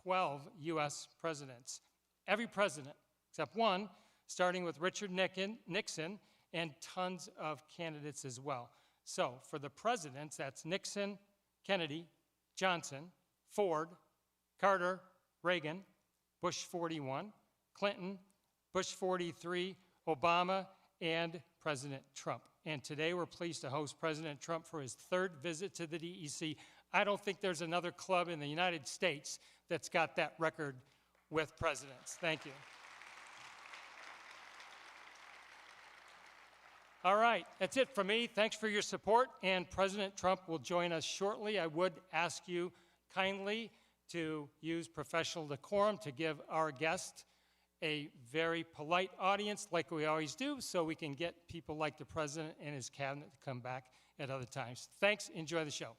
12 U.S. presidents. Every president, except one, starting with Richard Nixon, and tons of candidates as well. So for the presidents, that's Nixon, Kennedy, Johnson, Ford, Carter, Reagan, Bush 41, Clinton, Bush 43, Obama, and President Trump. And today we're pleased to host President Trump for his third visit to the DEC. I don't think there's another club in the United States that's got that record with presidents. Thank you. All right, that's it for me. Thanks for your support, and President Trump will join us shortly. I would ask you kindly to use professional decorum to give our guest a very polite audience like we always do, so we can get people like the President and his cabinet to come back at other times. Thanks, enjoy the show.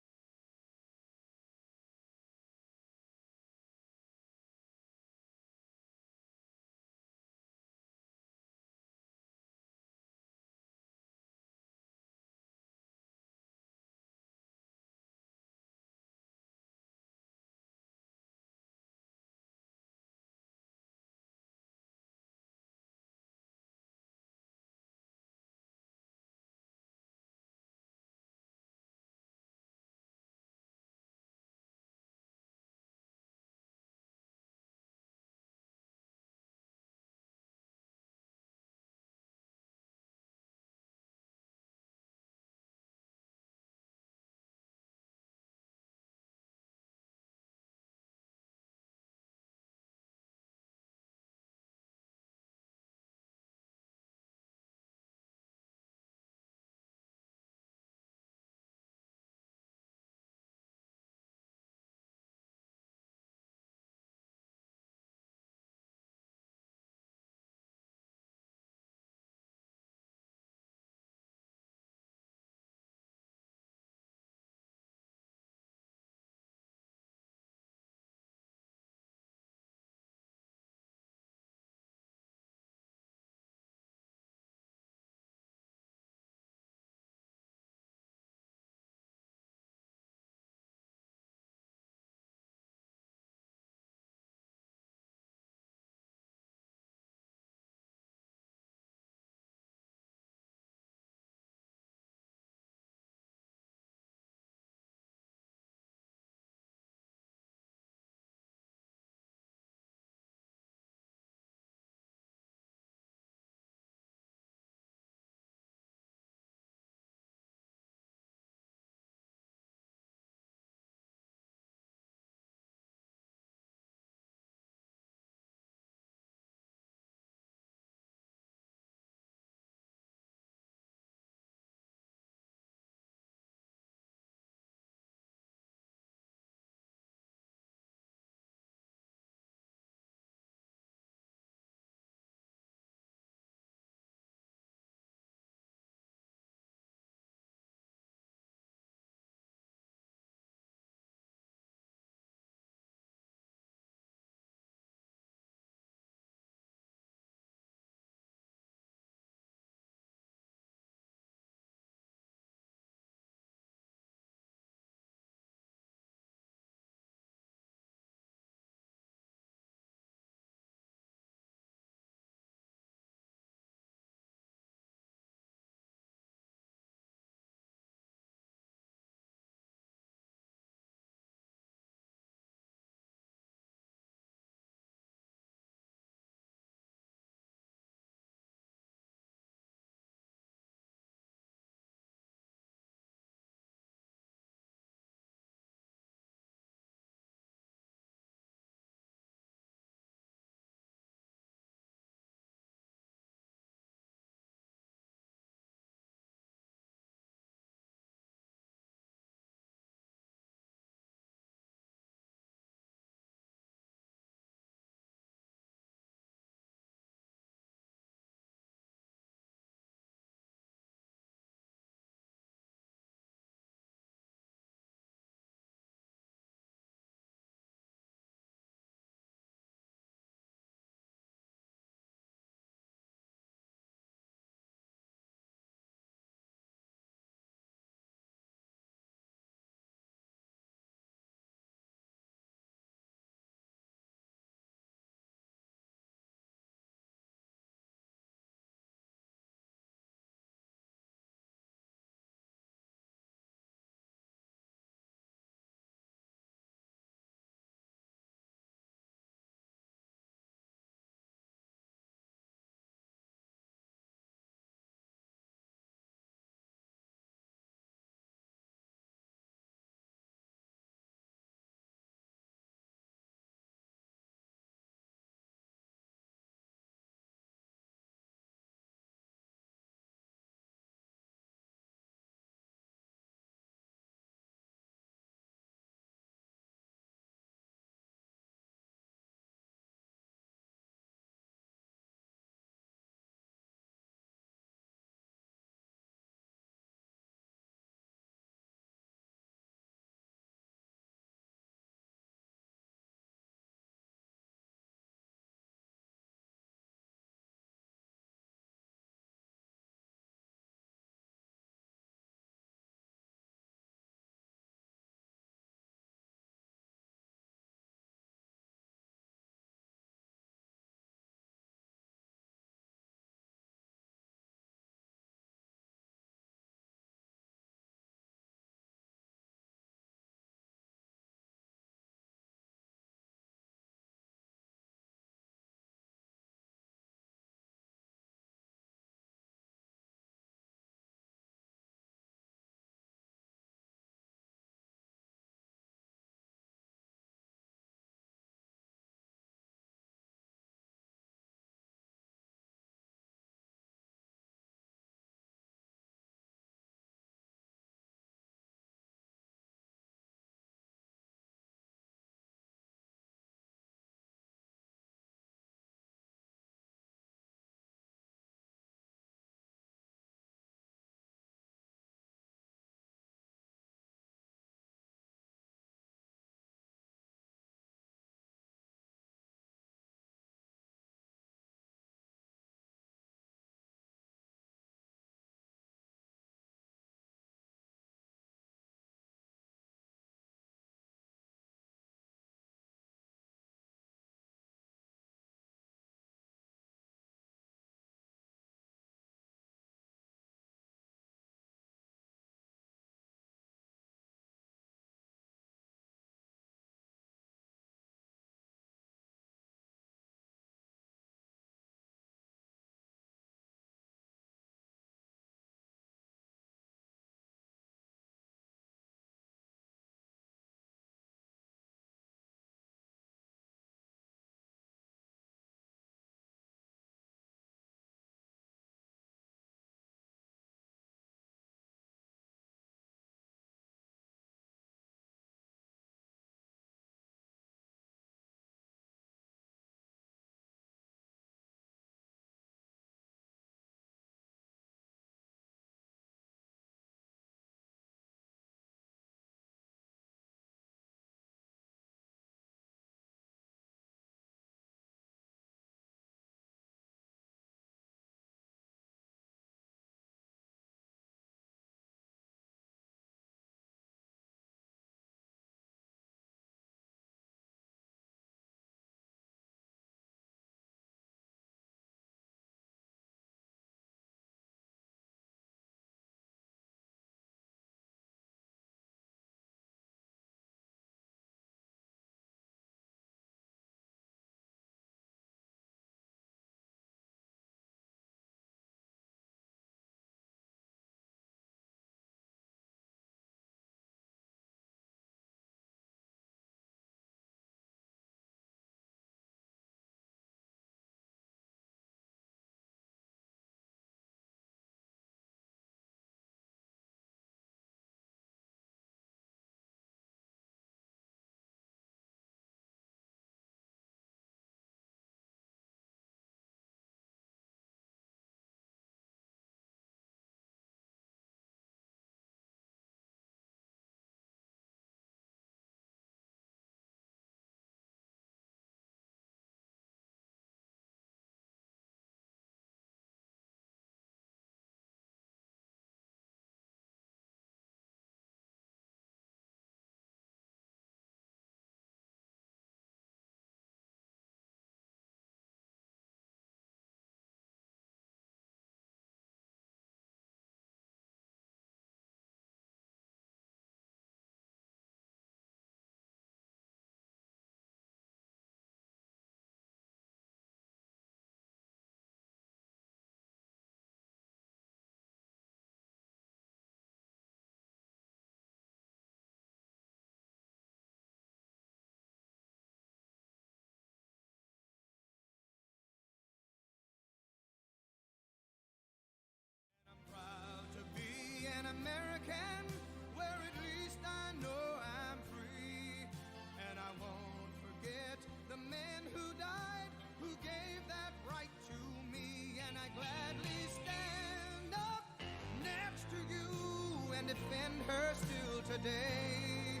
today.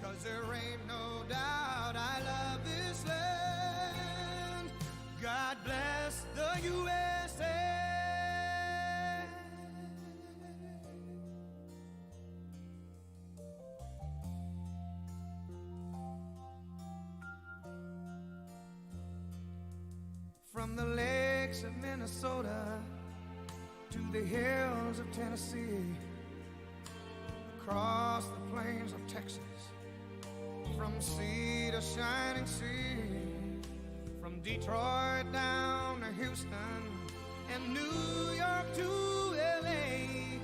'Cause there ain't no doubt I love this land. God bless the USA. From the lakes of Minnesota to the hills of Tennessee, across the plains of Texas, from sea to shining sea, from Detroit down to Houston and New York to LA.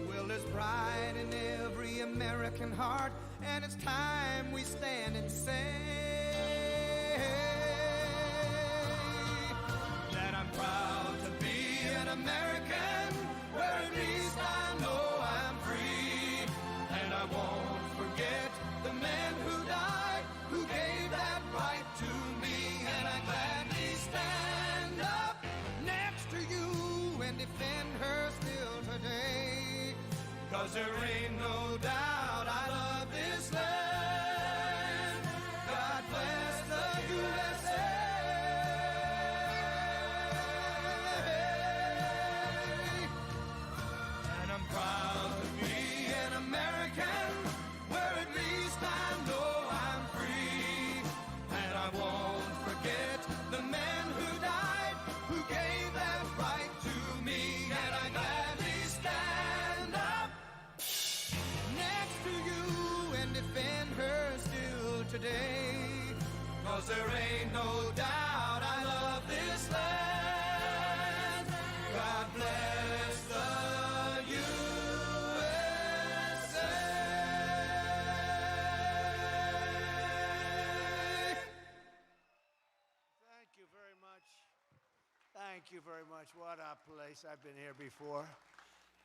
Well, there's pride in every American heart, and it's time we stand and say that I'm proud to be an American, where at least I know I'm free. And I won't forget the men who died, who gave that right to me. And I gladly stand up next to you and defend her still today. 'Cause there ain't no doubt I love this land. God bless the USA. And I'm proud to be an American, where at least I know I'm free. And I won't forget the men who died, who gave that right to me. And I gladly stand up next to you and defend her still today. 'Cause there ain't no doubt I love this land. God bless the USA. Thank you very much. Thank you very much. What a place. I've been here before.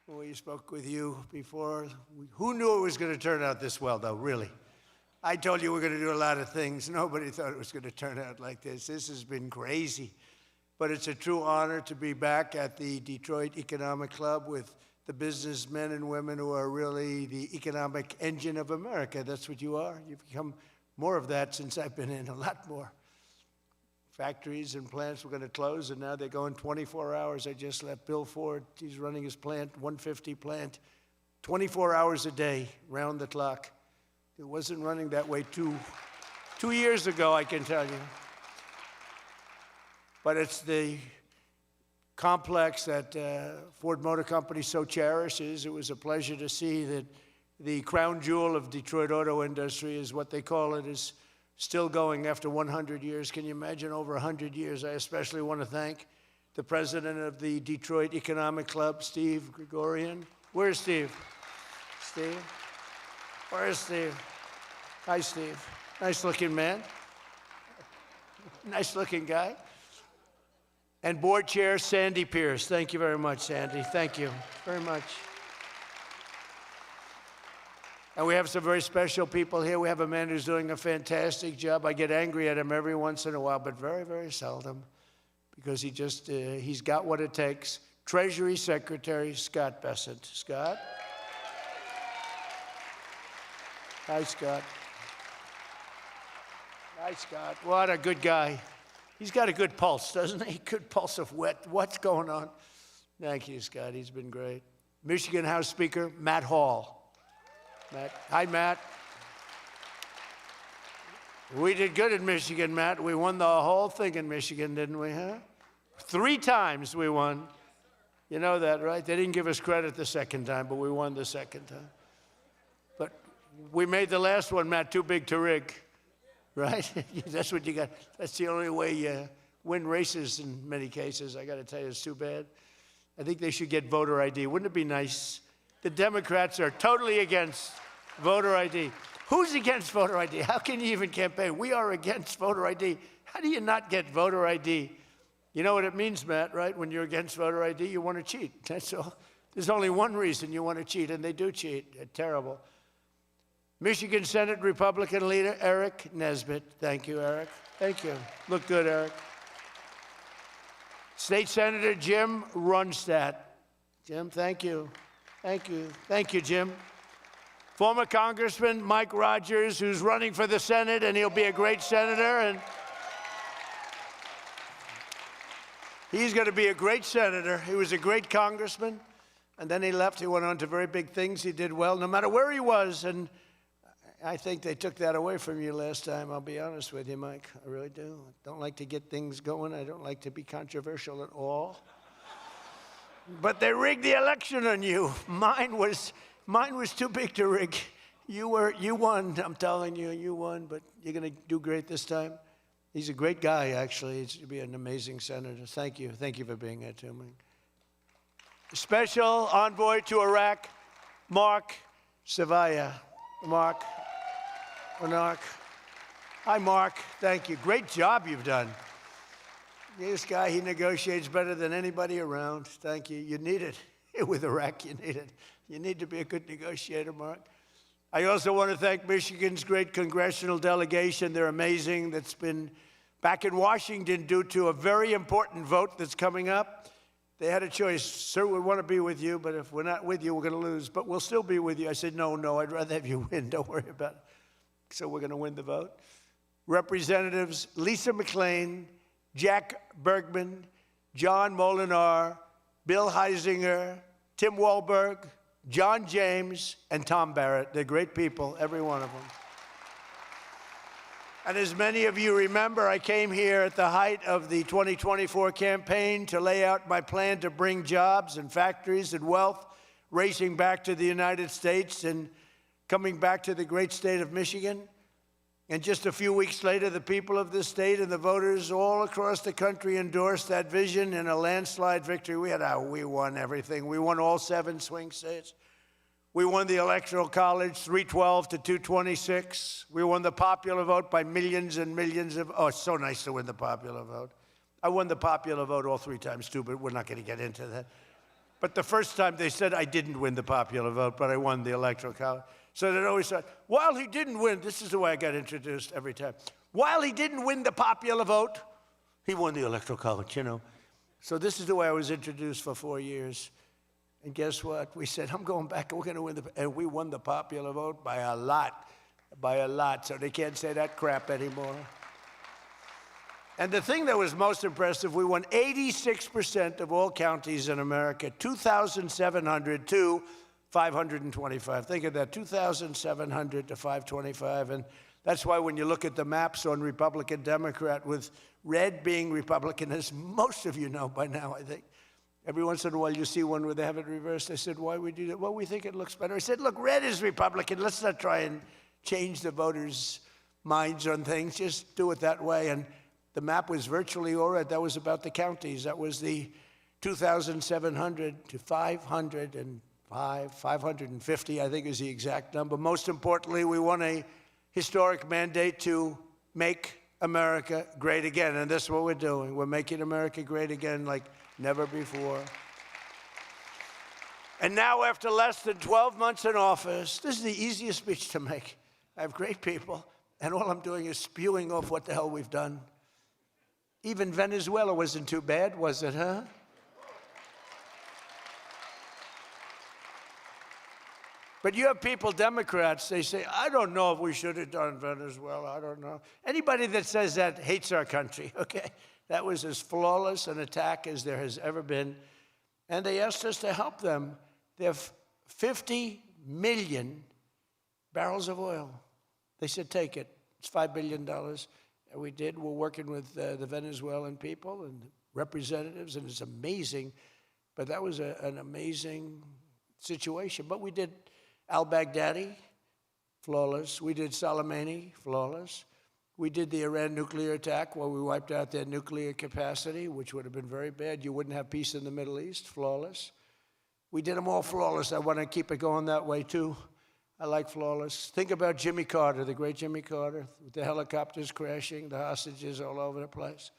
We spoke with you before. Who knew it was going to turn out this well, though, really? I told you we're going to do a lot of things. Nobody thought it was going to turn out like this. This has been crazy. But it's a true honor to be back at the Detroit Economic Club with the businessmen and women who are really the economic engine of America. That's what you are. You've become more of that since I've been in, a lot more. Factories and plants were going to close, and now they're going 24 hours. I just left Bill Ford. He's running his plant, 150 plant, 24 hours a day, round the clock. It wasn't running that way two years ago, I can tell you. But it's the complex that Ford Motor Company so cherishes. It was a pleasure to see that the crown jewel of Detroit auto industry, is what they call it, is still going after 100 years. Can you imagine, over 100 years? I especially want to thank the president of the Detroit Economic Club, Steve Gregorian. Where's Steve? Steve? Where's Steve? Hi, Steve. Nice looking man. Nice looking guy. And board chair Sandy Pierce. Thank you very much, Sandy. Thank you very much. And we have some very special people here. We have a man who's doing a fantastic job. I get angry at him every once in a while, but very, very seldom, because he's got what it takes. Treasury Secretary Scott Bessent. Scott? Hi, Scott. Hi, Scott. What a good guy. He's got a good pulse, doesn't he? Good pulse of what's going on. Thank you, Scott. He's been great. Michigan House Speaker Matt Hall. Matt. Hi, Matt. We did good in Michigan, Matt. We won the whole thing in Michigan, didn't we, huh? 3 times we won. You know that, right? They didn't give us credit the second time, but we won the second time. But we made the last one, Matt, too big to rig, right? That's what you got. That's the only way you win races in many cases. I got to tell you, it's too bad. I think they should get voter ID. Wouldn't it be nice? The Democrats are totally against voter ID. Who's against voter ID? How can you even campaign? We are against voter ID. How do you not get voter ID? You know what it means, Matt, right? When you're against voter ID, you want to cheat. That's all. There's only one reason you want to cheat, and they do cheat. They're terrible. Michigan Senate Republican leader Eric Nesbitt. Thank you, Eric. Thank you. Look good, Eric. State Senator Jim Runstad. Jim, thank you. Thank you. Thank you, Jim. Former Congressman Mike Rogers, who's running for the Senate, and he'll be a great senator. And he's going to be a great senator. He was a great congressman, and then he left. He went on to very big things. He did well, no matter where he was. And I think they took that away from you last time. I'll be honest with you, Mike. I really do. I don't like to get things going. I don't like to be controversial at all. But they rigged the election on you. Mine was too big to rig. You won. I'm telling you, you won. But you're going to do great this time. He's a great guy, actually. He's going to be an amazing senator. Thank you. Thank you for being here, too, Mike. Special envoy to Iraq, Mark Savaya. Mark. Hi, Mark. Thank you. Great job you've done. This guy, he negotiates better than anybody around. Thank you. You need it. With Iraq, you need it. You need to be a good negotiator, Mark. I also want to thank Michigan's great congressional delegation. They're amazing. That's been back in Washington due to a very important vote that's coming up. They had a choice. Sir, we want to be with you, but if we're not with you, we're going to lose. But we'll still be with you. I said, no, I'd rather have you win. Don't worry about it. So we're going to win the vote. Representatives Lisa McClain, Jack Bergman, John Molinar, Bill Heisinger, Tim Walberg, John James, and Tom Barrett. They're great people, every one of them. And as many of you remember, I came here at the height of the 2024 campaign to lay out my plan to bring jobs and factories and wealth racing back to the United States and coming back to the great state of Michigan. And just a few weeks later, the people of this state and the voters all across the country endorsed that vision in a landslide victory. We won everything. We won all 7 swing states. We won the Electoral College, 312 to 226. We won the popular vote by millions and millions of, oh, it's so nice to win the popular vote. I won the popular vote all 3 times too, but we're not going to get into that. But the first time they said I didn't win the popular vote, but I won the Electoral College. So they always said, while he didn't win, this is the way I got introduced every time. While he didn't win the popular vote, he won the Electoral College, you know. So this is the way I was introduced for 4 years. And guess what? We said, I'm going back, and we're going to win and we won the popular vote by a lot. So they can't say that crap anymore. And the thing that was most impressive, we won 86% of all counties in America, 2,700 to 525. Think of that, 2,700 to 525. And that's why when you look at the maps on Republican, Democrat, with red being Republican, as most of you know by now, I think, every once in a while you see one where they have it reversed. I said, why we do that? Well, we think it looks better. I said, look, red is Republican. Let's not try and change the voters' minds on things. Just do it that way. And the map was virtually all red. That was about the counties. That was the 2,700 to 550, I think is the exact number. Most importantly, we won a historic mandate to make America great again. And this is what we're doing. We're making America great again like never before. And now, after less than 12 months in office, this is the easiest speech to make. I have great people, and all I'm doing is spewing off what the hell we've done. Even Venezuela wasn't too bad, was it, huh? But you have people, Democrats, they say, I don't know if we should have done Venezuela, I don't know. Anybody that says that hates our country, okay? That was as flawless an attack as there has ever been. And they asked us to help them. They have 50 million barrels of oil. They said, take it. It's $5 billion. And we did. We're working with the Venezuelan people and representatives, and it's amazing. But that was an amazing situation. But we did al-Baghdadi, flawless. We did Soleimani, flawless. We did the Iran nuclear attack where we wiped out their nuclear capacity, which would have been very bad. You wouldn't have peace in the Middle East, flawless. We did them all flawless. I want to keep it going that way, too. I like flawless. Think about Jimmy Carter, the great Jimmy Carter, with the helicopters crashing, the hostages all over the place.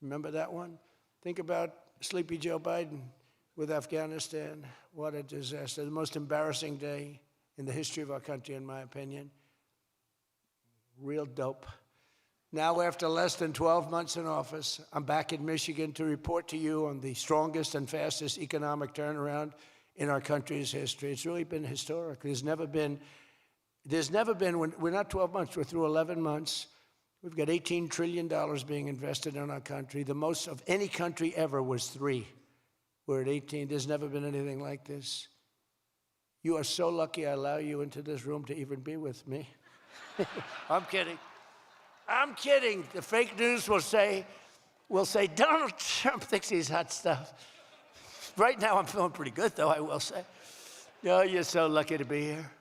Remember that one? Think about Sleepy Joe Biden with Afghanistan. What a disaster. The most embarrassing day in the history of our country, in my opinion. Real dope. Now, after less than 12 months in office, I'm back in Michigan to report to you on the strongest and fastest economic turnaround in our country's history. It's really been historic. There's never been There's never been, we're not 12 months, we're through 11 months. We've got $18 trillion being invested in our country. The most of any country ever was 3. We're at 18. There's never been anything like this. You are so lucky I allow you into this room to even be with me. I'm kidding. I'm kidding. The fake news will say Donald Trump thinks he's hot stuff. Right now I'm feeling pretty good, though, I will say. Oh, you're so lucky to be here.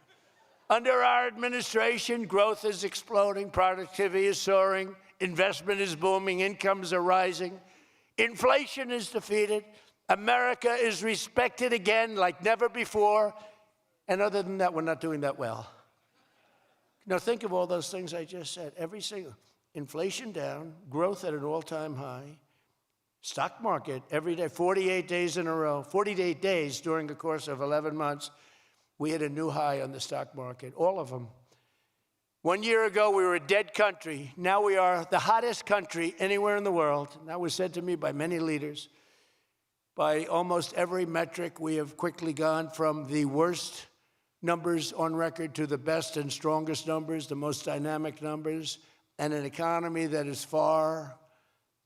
Under our administration, growth is exploding, productivity is soaring, investment is booming, incomes are rising, inflation is defeated, America is respected again like never before, and other than that, we're not doing that well. Now think of all those things I just said. Every single, inflation down, growth at an all-time high, stock market every day, 48 days in a row, 48 days during the course of 11 months, we hit a new high on the stock market, all of them. 1 year ago, we were a dead country. Now we are the hottest country anywhere in the world. That was said to me by many leaders. By almost every metric, we have quickly gone from the worst numbers on record to the best and strongest numbers, the most dynamic numbers, and an economy that is far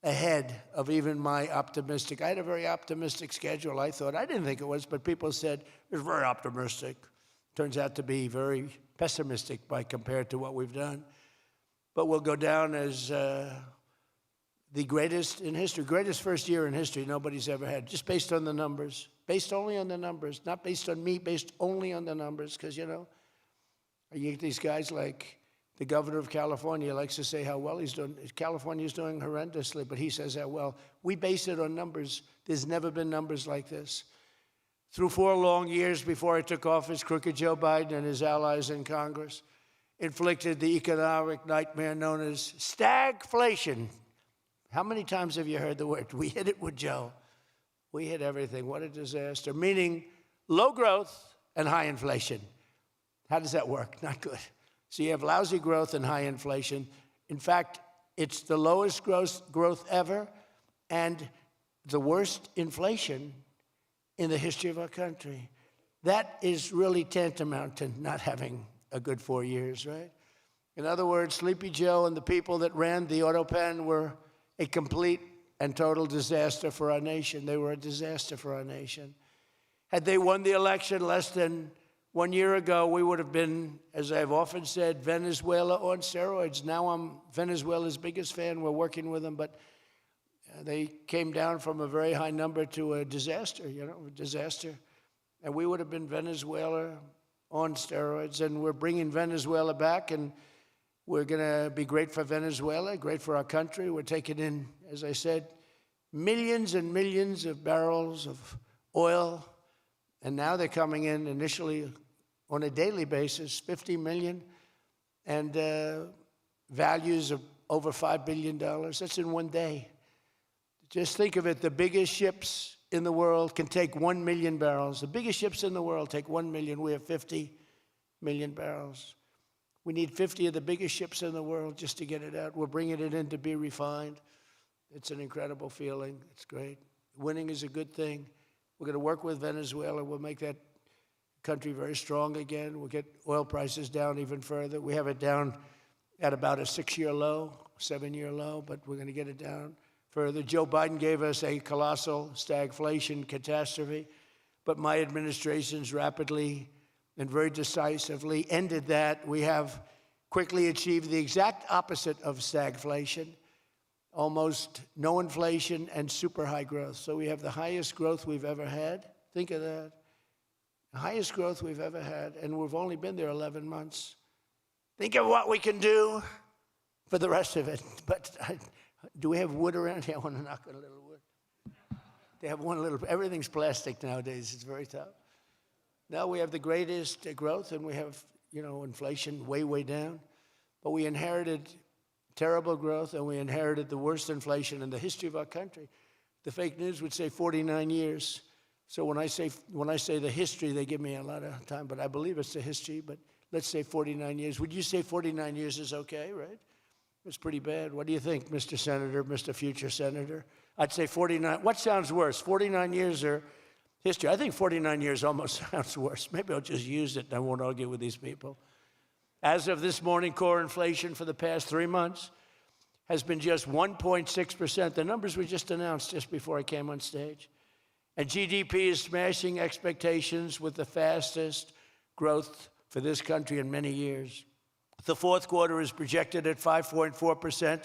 ahead of even my optimistic. I had a very optimistic schedule, I thought. I didn't think it was, but people said it was very optimistic. Turns out to be very pessimistic compared to what we've done. But we'll go down as the greatest in history, greatest first year in history nobody's ever had, just based on the numbers, based only on the numbers, not based on me, based only on the numbers, because, you know, you get these guys like the governor of California likes to say how well he's doing. California's doing horrendously, but he says how well. We base it on numbers. There's never been numbers like this. Through 4 long years before I took office, crooked Joe Biden and his allies in Congress inflicted the economic nightmare known as stagflation. How many times have you heard the word? We hit it with Joe. We hit everything. What a disaster. Meaning low growth and high inflation. How does that work? Not good. So you have lousy growth and high inflation. In fact, it's the lowest growth ever and the worst inflation in the history of our country. That is really tantamount to not having a good 4 years, right? In other words, Sleepy Joe and the people that ran the auto pen were a complete and total disaster for our nation. They were a disaster for our nation. Had they won the election less than 1 year ago, we would have been, as I've often said, Venezuela on steroids. Now I'm Venezuela's biggest fan. We're working with them, but they came down from a very high number to a disaster, a disaster. And we would have been Venezuela on steroids, and we're bringing Venezuela back, and we're going to be great for Venezuela, great for our country. We're taking in, as I said, millions and millions of barrels of oil, and now they're coming in initially on a daily basis, 50 million, and values of over $5 billion. That's in 1 day. Just think of it, the biggest ships in the world can take 1 million barrels. The biggest ships in the world take 1 million. We have 50 million barrels. We need 50 of the biggest ships in the world just to get it out. We're bringing it in to be refined. It's an incredible feeling. It's great. Winning is a good thing. We're going to work with Venezuela. We'll make that country very strong again. We'll get oil prices down even further. We have it down at about a 6-year low, 7-year low, but we're going to get it down further. Joe Biden gave us a colossal stagflation catastrophe, but my administration's rapidly and very decisively ended that. We have quickly achieved the exact opposite of stagflation, almost no inflation and super high growth. So we have the highest growth we've ever had. Think of that. The highest growth we've ever had, and we've only been there 11 months. Think of what we can do for the rest of it. But do we have wood around here? I want to knock on a little wood. They have one little, everything's plastic nowadays. It's very tough. Now we have the greatest growth, and we have, inflation way, way down. But we inherited terrible growth, and we inherited the worst inflation in the history of our country. The fake news would say 49 years. So when I say the history, they give me a lot of time, but I believe it's the history. But let's say 49 years. Would you say 49 years is okay, right? It's pretty bad. What do you think, Mr. Senator, Mr. Future Senator? I'd say 49. What sounds worse, 49 years or history? I think 49 years almost sounds worse. Maybe I'll just use it and I won't argue with these people. As of this morning, core inflation for the past 3 months has been just 1.6%. The numbers were just announced just before I came on stage. And GDP is smashing expectations with the fastest growth for this country in many years. The fourth quarter is projected at 5.4%,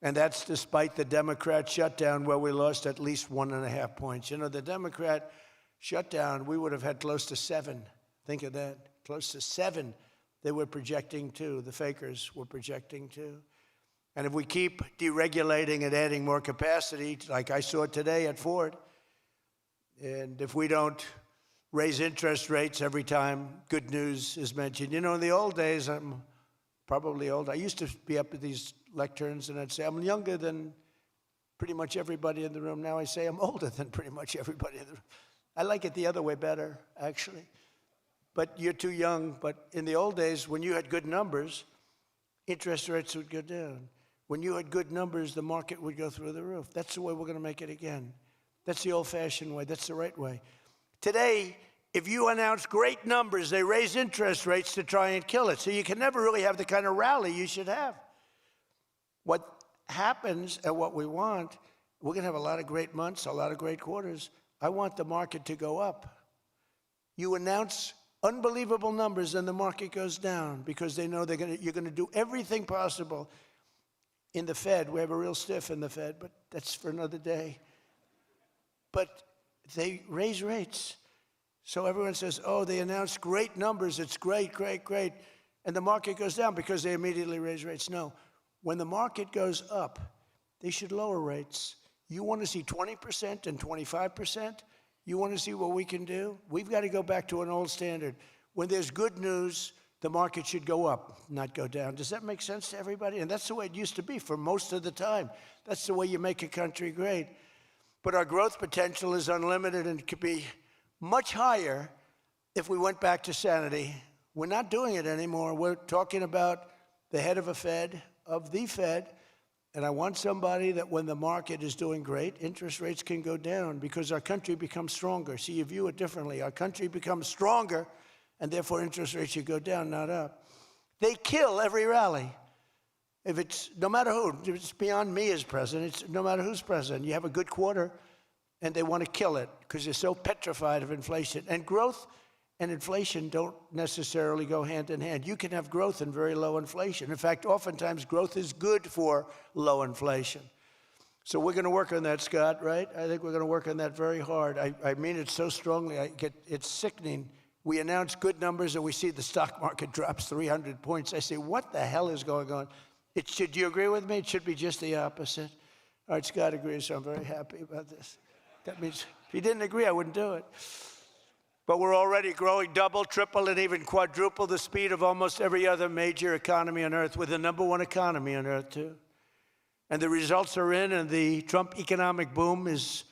and that's despite the Democrat shutdown where we lost at least 1.5 points. You know, the Democrat shutdown, we would have had close to 7. Think of that, close to 7. They were projecting to, the fakers were projecting to. And if we keep deregulating and adding more capacity, like I saw today at Ford, and if we don't raise interest rates every time good news is mentioned. You know, in the old days, I'm probably old, I used to be up at these lecterns and I'd say, I'm younger than pretty much everybody in the room. Now I say I'm older than pretty much everybody in the room. I like it the other way better, actually. But you're too young. But in the old days, when you had good numbers, interest rates would go down. When you had good numbers, the market would go through the roof. That's the way we're going to make it again. That's the old-fashioned way. That's the right way. Today, if you announce great numbers, they raise interest rates to try and kill it. So you can never really have the kind of rally you should have. What happens and what we want, we're going to have a lot of great months, a lot of great quarters. I want the market to go up. You announce unbelievable numbers and the market goes down because they know you're going to do everything possible. In the Fed, we have a real stiff in the Fed, but that's for another day. But they raise rates. So everyone says, oh, they announced great numbers. It's great, great, great. And the market goes down because they immediately raise rates. No. When the market goes up, they should lower rates. You want to see 20% and 25%? You want to see what we can do? We've got to go back to an old standard. When there's good news, the market should go up, not go down. Does that make sense to everybody? And that's the way it used to be for most of the time. That's the way you make a country great. But our growth potential is unlimited and could be much higher if we went back to sanity. We're not doing it anymore. We're talking about the head of the Fed, and I want somebody that when the market is doing great, interest rates can go down because our country becomes stronger. See, you view it differently. Our country becomes stronger, and therefore interest rates should go down, not up. They kill every rally. If it's, no matter who, if it's beyond me as president, it's no matter who's president. You have a good quarter, and they want to kill it because they're so petrified of inflation. And growth and inflation don't necessarily go hand in hand. You can have growth and very low inflation. In fact, oftentimes growth is good for low inflation. So we're going to work on that, Scott, right? I think we're going to work on that very hard. I mean it so strongly. It's sickening. We announce good numbers, and we see the stock market drops 300 points. I say, what the hell is going on? Do you agree with me? It should be just the opposite. All right, Scott agrees, so I'm very happy about this. That means if he didn't agree, I wouldn't do it. But we're already growing double, triple, and even quadruple the speed of almost every other major economy on earth. We're the #1 economy on earth, too. And the results are in, and the Trump economic boom is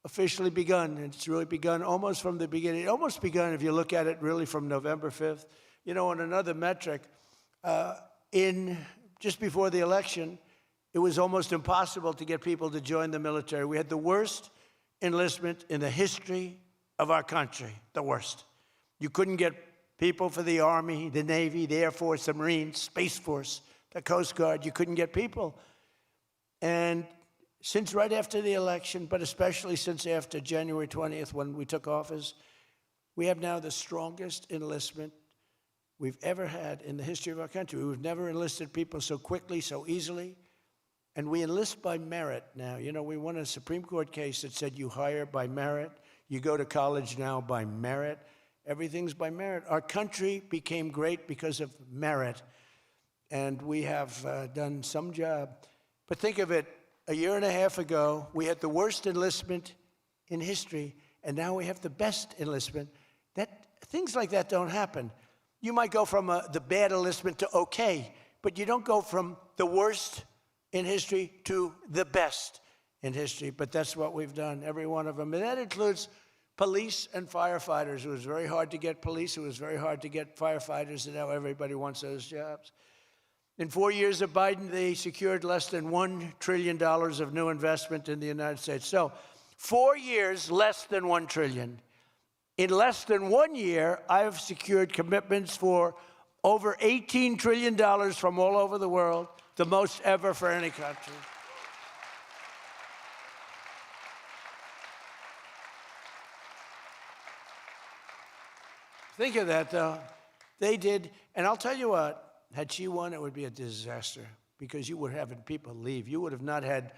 officially begun. It's really begun almost from the beginning. It almost begun, if you look at it, really from November 5th. You know, on another metric, just before the election, it was almost impossible to get people to join the military. We had the worst enlistment in the history of our country, the worst. You couldn't get people for the Army, the Navy, the Air Force, the Marines, Space Force, the Coast Guard. You couldn't get people. And since right after the election, but especially since after January 20th when we took office, we have now the strongest enlistment we've ever had in the history of our country. We've never enlisted people so quickly, so easily. And we enlist by merit now. You know, we won a Supreme Court case that said you hire by merit. You go to college now by merit. Everything's by merit. Our country became great because of merit. And we have done some job. But think of it, a year and a half ago, we had the worst enlistment in history, and now we have the best enlistment. Things like that don't happen. You might go from the bad enlistment to okay, but you don't go from the worst in history to the best in history. But that's what we've done, every one of them. And that includes police and firefighters. It was very hard to get police. It was very hard to get firefighters, and now everybody wants those jobs. In 4 years of Biden, they secured less than $1 trillion of new investment in the United States. So 4 years, less than $1 trillion. In less than 1 year, I have secured commitments for Over $18 trillion from all over the world, the most ever for any country. Think of that, though. They did, and I'll tell you what, had she won, it would be a disaster because you would have had people leave. You would have not had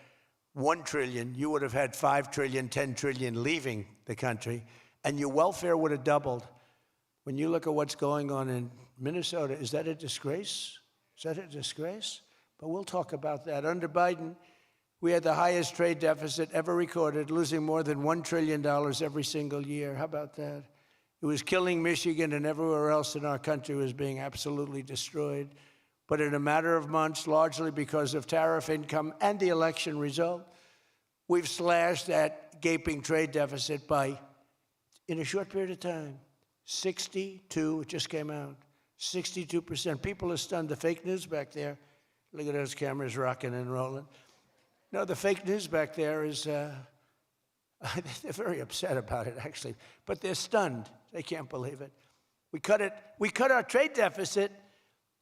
1 trillion, you would have had 5 trillion, 10 trillion leaving the country, and your welfare would have doubled. When you look at what's going on in Minnesota, is that a disgrace? Is that a disgrace? But we'll talk about that. Under Biden, we had the highest trade deficit ever recorded, losing more than $1 trillion every single year. How about that? It was killing Michigan, and everywhere else in our country was being absolutely destroyed. But in a matter of months, largely because of tariff income and the election result, we've slashed that gaping trade deficit by, in a short period of time, 62, it just came out, 62%. People are stunned. The fake news back there, look at those cameras rocking and rolling. No, the fake news back there is, they're very upset about it, actually, but they're stunned. They can't believe it. We cut our trade deficit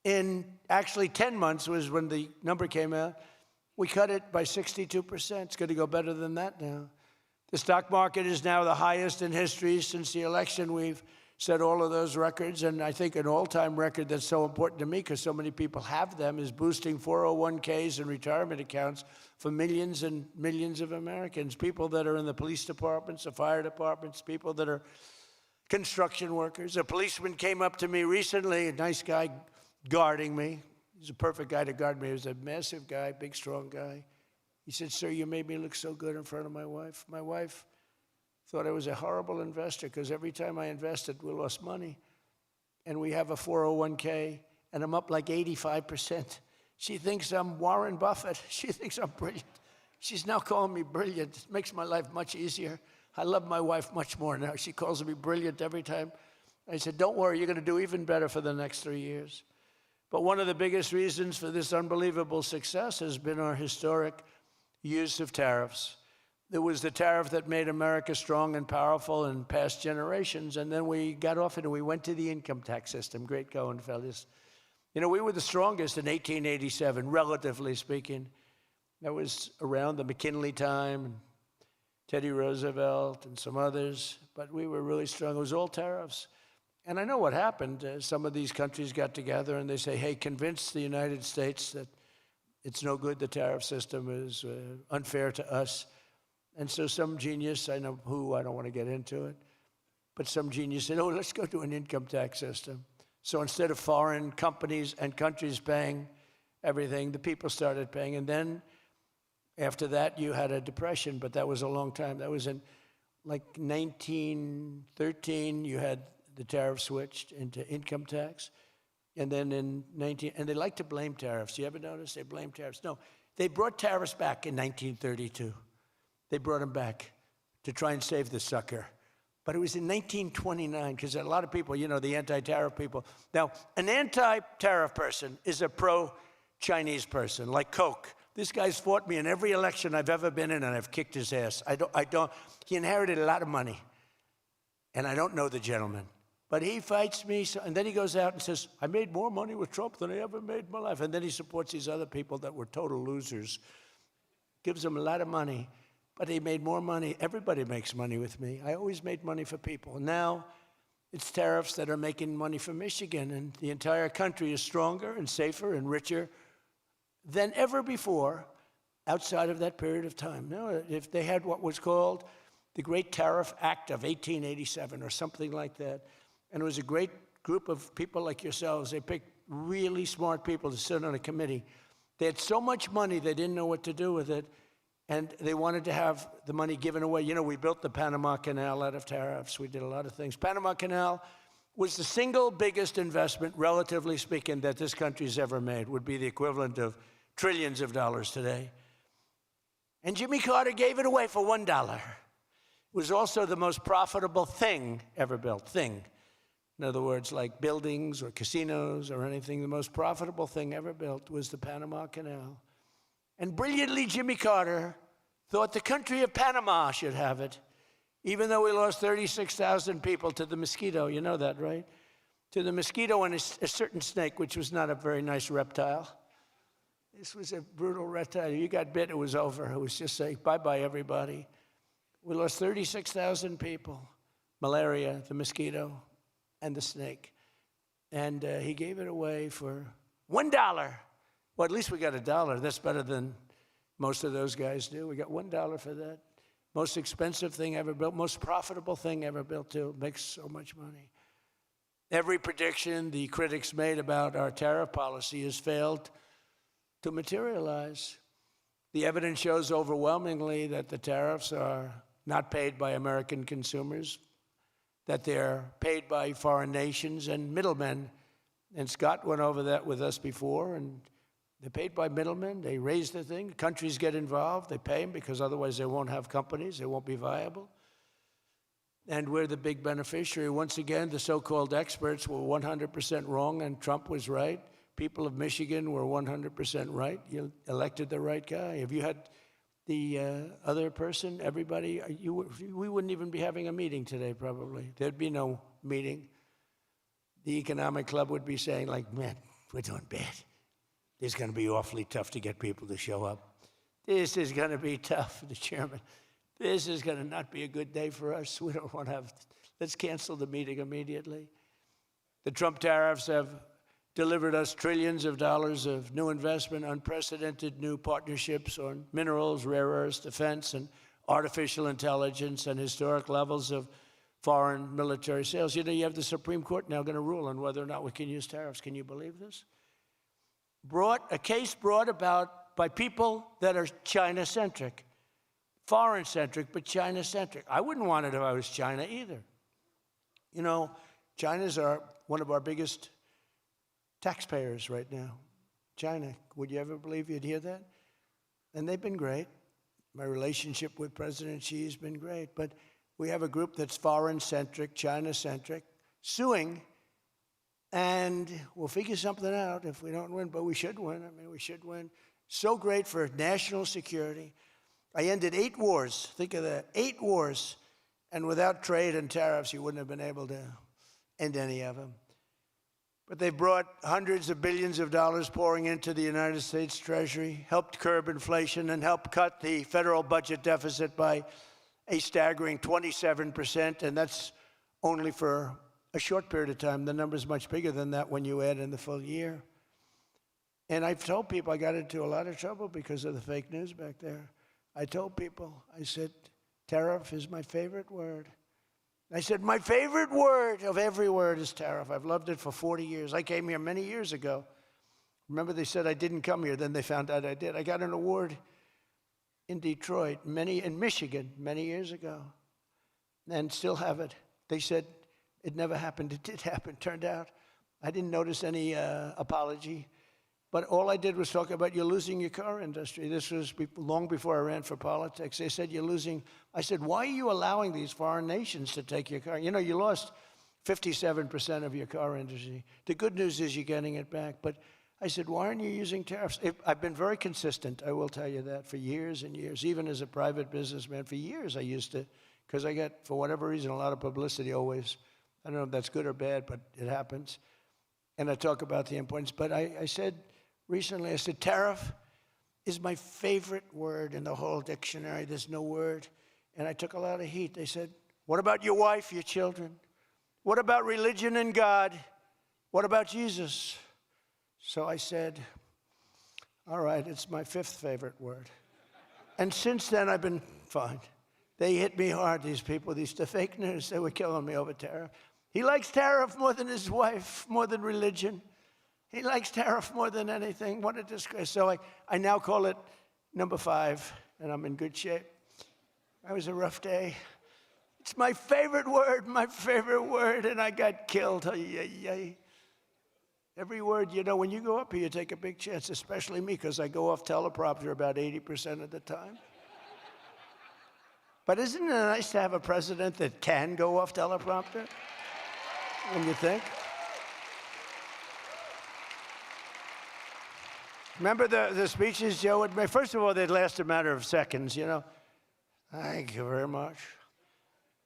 in actually 10 months was when the number came out. We cut it by 62%. It's going to go better than that now. The stock market is now the highest in history since the election. We've set all of those records, and I think an all-time record that's so important to me because so many people have them is boosting 401ks and retirement accounts for millions and millions of Americans, people that are in the police departments, the fire departments, people that are construction workers. A policeman came up to me recently, a nice guy guarding me. He's a perfect guy to guard me. He was a massive guy, big, strong guy. He said, "Sir, you made me look so good in front of my wife. My wife thought I was a horrible investor because every time I invested, we lost money. And we have a 401k, and I'm up like 85%. She thinks I'm Warren Buffett. She thinks I'm brilliant. She's now calling me brilliant. It makes my life much easier. I love my wife much more now. She calls me brilliant every time." I said, "Don't worry, you're going to do even better for the next 3 years." But one of the biggest reasons for this unbelievable success has been our historic use of tariffs. There was the tariff that made America strong and powerful in past generations, and then we got off it and we went to the income tax system. Great going, fellas. You know, we were the strongest in 1887, relatively speaking. That was around the McKinley time, and Teddy Roosevelt and some others, but we were really strong. It was all tariffs. And I know what happened. Some of these countries got together and they say, "Hey, convince the United States that it's no good, the tariff system is unfair to us." And so some genius, I know who, I don't want to get into it, but some genius said, "Oh, let's go to an income tax system." So instead of foreign companies and countries paying everything, the people started paying. And then after that, you had a depression, but that was a long time. That was in like 1913, you had the tariff switched into income tax. And then in and they like to blame tariffs. You ever notice they blame tariffs? No, they brought tariffs back in 1932. They brought them back to try and save the sucker. But it was in 1929, because a lot of people, you know, the anti-tariff people. Now, an anti-tariff person is a pro-Chinese person, like Coke. This guy's fought me in every election I've ever been in, and I've kicked his ass. He inherited a lot of money, and I don't know the gentleman. But he fights me, and then he goes out and says, "I made more money with Trump than I ever made in my life." And then he supports these other people that were total losers. Gives them a lot of money, but he made more money. Everybody makes money with me. I always made money for people. Now it's tariffs that are making money for Michigan, and the entire country is stronger and safer and richer than ever before outside of that period of time. Now, if they had what was called the Great Tariff Act of 1887 or something like that, and it was a great group of people like yourselves. They picked really smart people to sit on a committee. They had so much money, they didn't know what to do with it, and they wanted to have the money given away. You know, we built the Panama Canal out of tariffs. We did a lot of things. Panama Canal was the single biggest investment, relatively speaking, that this country's ever made. Would be the equivalent of trillions of dollars today. And Jimmy Carter gave it away for $1. It was also the most profitable thing ever built. Thing. In other words, like buildings or casinos or anything, the most profitable thing ever built was the Panama Canal. And brilliantly, Jimmy Carter thought the country of Panama should have it, even though we lost 36,000 people to the mosquito. You know that, right? to the mosquito and a certain snake, which was not a very nice reptile. This was a brutal reptile. You got bit, it was over. It was just saying, bye-bye, everybody. We lost 36,000 people. Malaria, the mosquito, and the snake. And he gave it away for $1. Well, at least we got $1. That's better than most of those guys do. We got $1 for that. Most expensive thing ever built, most profitable thing ever built, too. Makes so much money. Every prediction the critics made about our tariff policy has failed to materialize. The evidence shows overwhelmingly that the tariffs are not paid by American consumers, that they're paid by foreign nations and middlemen. And Scott went over that with us before, and they're paid by middlemen. They raise the thing. Countries get involved. They pay them because otherwise they won't have companies. They won't be viable. And we're the big beneficiary. Once again, the so-called experts were 100% wrong, and Trump was right. People of Michigan were 100% right. You elected the right guy. If you had the other person, everybody, we wouldn't even be having a meeting today, probably. There'd be no meeting. The economic club would be saying, like, man, we're doing bad. It's going to be awfully tough to get people to show up. This is going to be tough, the chairman. This is going to not be a good day for us. We don't want to have, let's cancel the meeting immediately. The Trump tariffs have delivered us trillions of dollars of new investment, unprecedented new partnerships on minerals, rare earths, defense, and artificial intelligence, and historic levels of foreign military sales. You know, you have the Supreme Court now going to rule on whether or not we can use tariffs. Can you believe this? A case brought about by people that are China-centric. Foreign-centric, but China-centric. I wouldn't want it if I was China either. You know, China's one of our biggest taxpayers right now. China, would you ever believe you'd hear that? And they've been great. My relationship with President Xi has been great. But we have a group that's foreign-centric, China-centric, suing, and we'll figure something out if we don't win, but we should win. I mean, we should win. So great for national security. I ended 8 wars. Think of that, 8 wars. And without trade and tariffs, you wouldn't have been able to end any of them. But they brought hundreds of billions of dollars pouring into the United States Treasury, helped curb inflation, and helped cut the federal budget deficit by a staggering 27%. And that's only for a short period of time. The number's much bigger than that when you add in the full year. And I've told people I got into a lot of trouble because of the fake news back there. I told people, I said, tariff is my favorite word. I said, my favorite word of every word is tariff. I've loved it for 40 years. I came here many years ago. Remember, they said I didn't come here. Then they found out I did. I got an award in Detroit, in Michigan, many years ago, and still have it. They said it never happened. It did happen. Turned out I didn't notice any apology. But all I did was talk about you're losing your car industry. This was long before I ran for politics. They said you're losing. I said, why are you allowing these foreign nations to take your car? You know, you lost 57% of your car industry. The good news is you're getting it back. But I said, why aren't you using tariffs? I've been very consistent, I will tell you that, for years and years. Even as a private businessman, for years I used to, because I get, for whatever reason, a lot of publicity always. I don't know if that's good or bad, but it happens. And I talk about the importance. But I said, recently, I said, tariff is my favorite word in the whole dictionary. There's no word. And I took a lot of heat. They said, what about your wife, your children? What about religion and God? What about Jesus? So I said, all right, it's my 5th favorite word. And since then, I've been fine. They hit me hard, these people, the fake news. They were killing me over tariff. He likes tariff more than his wife, more than religion. He likes tariff more than anything. What a disgrace. So I now call it number 5, and I'm in good shape. That was a rough day. It's my favorite word, and I got killed. Every word, you know, when you go up here, you take a big chance, especially me, because I go off teleprompter about 80% of the time. But isn't it nice to have a president that can go off teleprompter? When you think? Remember the speeches Joe would make? First of all, they'd last a matter of seconds, you know. Thank you very much.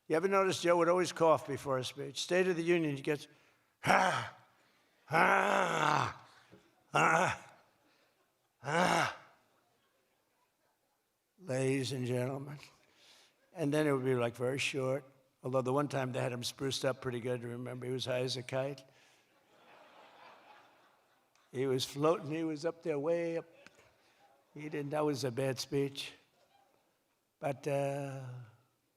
You ever notice Joe would always cough before a speech? State of the Union, he gets, ah, ah, ah, ah. Ladies and gentlemen. And then it would be like very short. Although the one time they had him spruced up pretty good, remember, he was high as a kite. He was floating, he was up there way up. That was a bad speech. But, hey,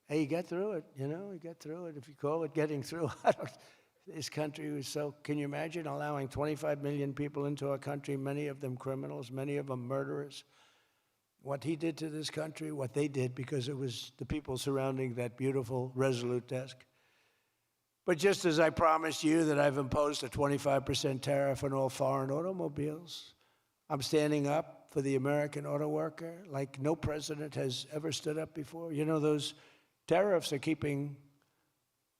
he got through it, you know, he got through it. If you call it getting through, this country was so, can you imagine allowing 25 million people into our country, many of them criminals, many of them murderers? What he did to this country, what they did, because it was the people surrounding that beautiful, resolute desk. But just as I promised you that I've imposed a 25% tariff on all foreign automobiles, I'm standing up for the American auto worker like no president has ever stood up before. You know, those tariffs are keeping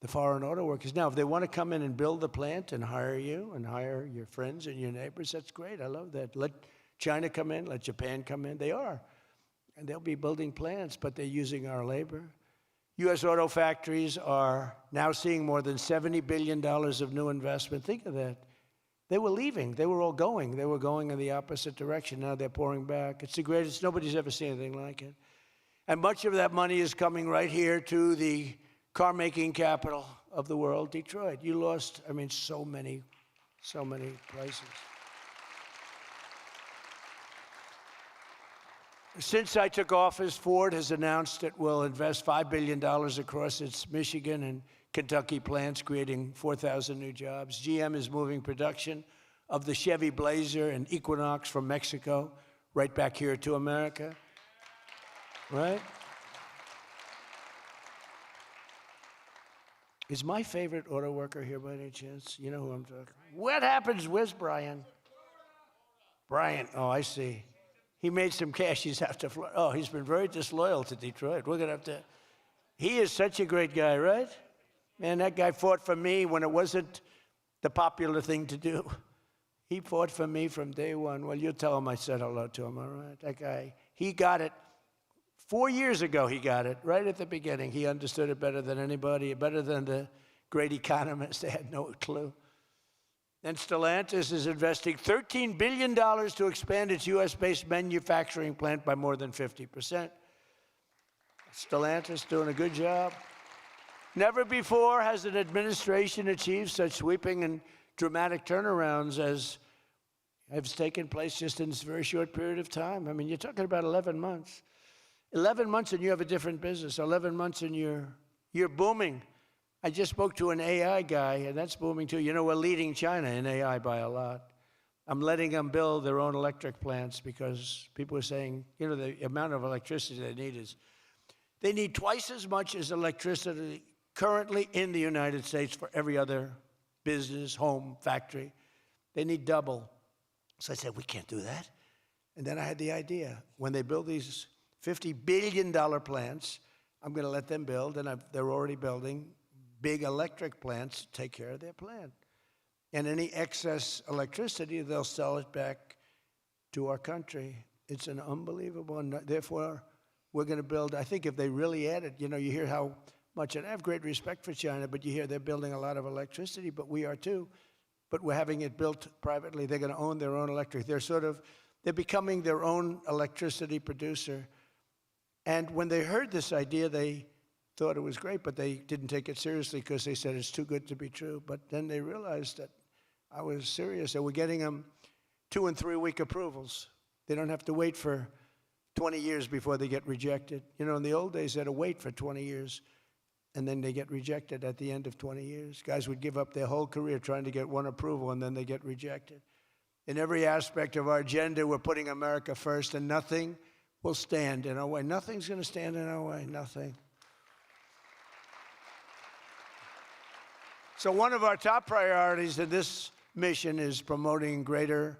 the foreign auto workers. Now, if they want to come in and build the plant and hire you and hire your friends and your neighbors, that's great. I love that. Let China come in, let Japan come in. They are. And they'll be building plants, but they're using our labor. U.S. auto factories are now seeing more than $70 billion of new investment. Think of that. They were leaving. They were all going. They were going in the opposite direction. Now they're pouring back. It's the greatest. Nobody's ever seen anything like it. And much of that money is coming right here to the car-making capital of the world, Detroit. You lost, I mean, so many places. Since I took office, Ford has announced it will invest $5 billion across its Michigan and Kentucky plants, creating 4,000 new jobs. GM is moving production of the Chevy Blazer and Equinox from Mexico right back here to America. Right? Is my favorite auto worker here by any chance? You know who I'm talking about? What happens? Where's Brian? Brian, oh, I see. He made some cash. He's out to Florida. Oh, he's been very disloyal to Detroit. We're going to have to. He is such a great guy, right? Man, that guy fought for me when it wasn't the popular thing to do. He fought for me from day one. Well, you tell him I said hello to him, all right? That guy, he got it. 4 years ago, he got it, right at the beginning. He understood it better than anybody, better than the great economists. They had no clue. And Stellantis is investing $13 billion to expand its U.S.-based manufacturing plant by more than 50%. Stellantis doing a good job. Never before has an administration achieved such sweeping and dramatic turnarounds as has taken place just in this very short period of time. I mean, you're talking about 11 months. 11 months and you have a different business. 11 months and you're booming. I just spoke to an AI guy, and that's booming too. You know, we're leading China in AI by a lot. I'm letting them build their own electric plants because people are saying, you know, the amount of electricity they need twice as much as electricity currently in the United States for every other business, home, factory. They need double. So I said, we can't do that. And then I had the idea. When they build these $50 billion plants, I'm going to let them build, and they're already building big electric plants to take care of their plant. And any excess electricity, they'll sell it back to our country. It's an unbelievable, and therefore, we're going to build, I think if they really added, you know, you hear how much, and I have great respect for China, but you hear they're building a lot of electricity, but we are too. But we're having it built privately. They're going to own their own electric. They're becoming their own electricity producer. And when they heard this idea, they thought it was great, but they didn't take it seriously because they said it's too good to be true. But then they realized that I was serious. And we're getting them 2- and 3-week approvals. They don't have to wait for 20 years before they get rejected. You know, in the old days, they had to wait for 20 years, and then they get rejected at the end of 20 years. Guys would give up their whole career trying to get one approval, and then they get rejected. In every aspect of our agenda, we're putting America first, and nothing will stand in our way. Nothing's going to stand in our way, nothing. So one of our top priorities in this mission is promoting greater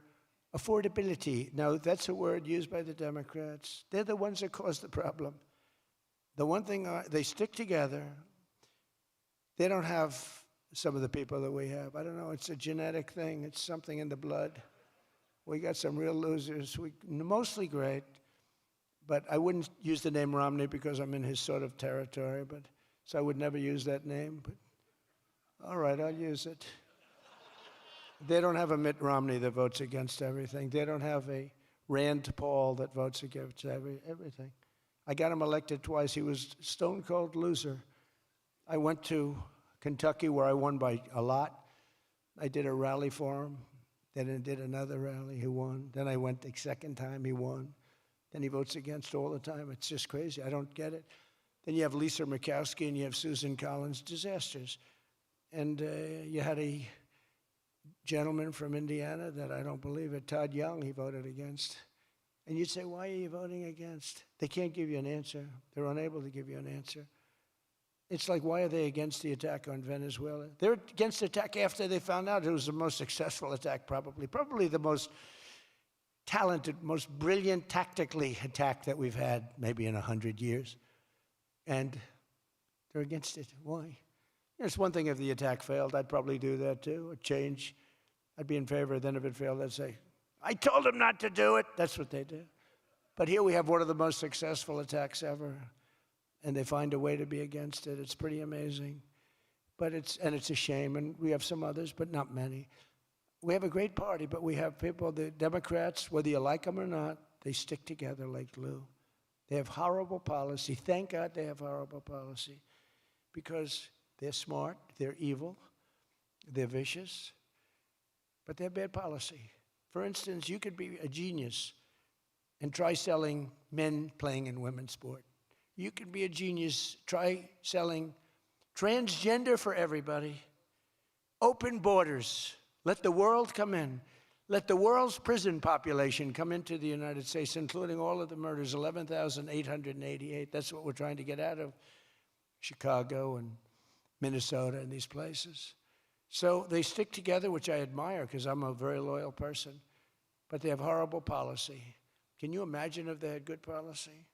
affordability. Now, that's a word used by the Democrats. They're the ones that cause the problem. The one thing, they stick together. They don't have some of the people that we have. I don't know, it's a genetic thing. It's something in the blood. We got some real losers, mostly great, but I wouldn't use the name Romney because I'm in his sort of territory, so I would never use that name. But all right, I'll use it. They don't have a Mitt Romney that votes against everything. They don't have a Rand Paul that votes against everything. I got him elected twice. He was a stone cold loser. I went to Kentucky where I won by a lot. I did a rally for him. Then I did another rally, he won. Then I went the second time, he won. Then he votes against all the time. It's just crazy. I don't get it. Then you have Lisa Murkowski and you have Susan Collins, disasters. And you had a gentleman from Indiana that I don't believe it, Todd Young, he voted against. And you'd say, why are you voting against? They can't give you an answer. They're unable to give you an answer. It's like, why are they against the attack on Venezuela? They're against the attack after they found out it was the most successful attack, probably the most talented, most brilliant tactically attack that we've had maybe in 100 years. And they're against it. Why? It's one thing if the attack failed. I'd probably do that too, a change. I'd be in favor. Then if it failed, I'd say, I told them not to do it. That's what they do. But here we have one of the most successful attacks ever. And they find a way to be against it. It's pretty amazing. But it's a shame. And we have some others, but not many. We have a great party, but we have people, the Democrats, whether you like them or not, they stick together like glue. They have horrible policy. Thank God they have horrible policy. Because they're smart, they're evil, they're vicious, but they're bad policy. For instance, you could be a genius and try selling men playing in women's sport. You could be a genius, try selling transgender for everybody, open borders, let the world come in, let the world's prison population come into the United States, including all of the murders, 11,888. That's what we're trying to get out of Chicago and Minnesota and these places. So they stick together, which I admire because I'm a very loyal person, but they have horrible policy. Can you imagine if they had good policy?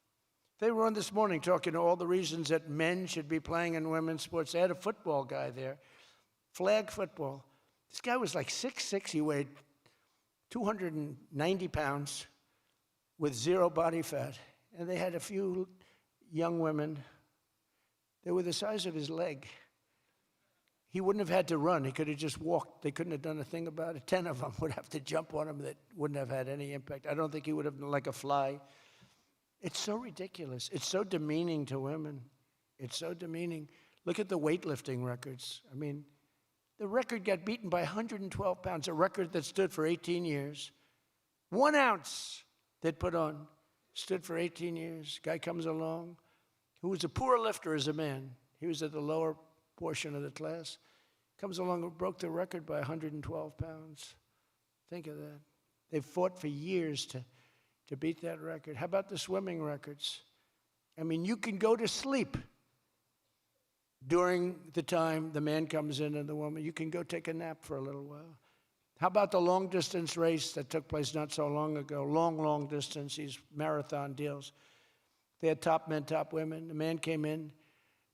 They were on this morning talking to all the reasons that men should be playing in women's sports. They had a football guy there, flag football. This guy was like 6'6", he weighed 290 pounds with zero body fat. And they had a few young women. They were the size of his leg. He wouldn't have had to run. He could have just walked. They couldn't have done a thing about it. 10 of them would have to jump on him that wouldn't have had any impact. I don't think he would have been like a fly. It's so ridiculous. It's so demeaning to women. It's so demeaning. Look at the weightlifting records. I mean, the record got beaten by 112 pounds, a record that stood for 18 years. 1 ounce they'd put on stood for 18 years. Guy comes along who was a poor lifter as a man. He was at the lower portion of the class. Comes along and broke the record by 112 pounds. Think of that. They've fought for years to beat that record. How about the swimming records? I mean, you can go to sleep during the time the man comes in and the woman. You can go take a nap for a little while. How about the long-distance race that took place not so long ago? Long distance, these marathon deals. They had top men, top women. The man came in.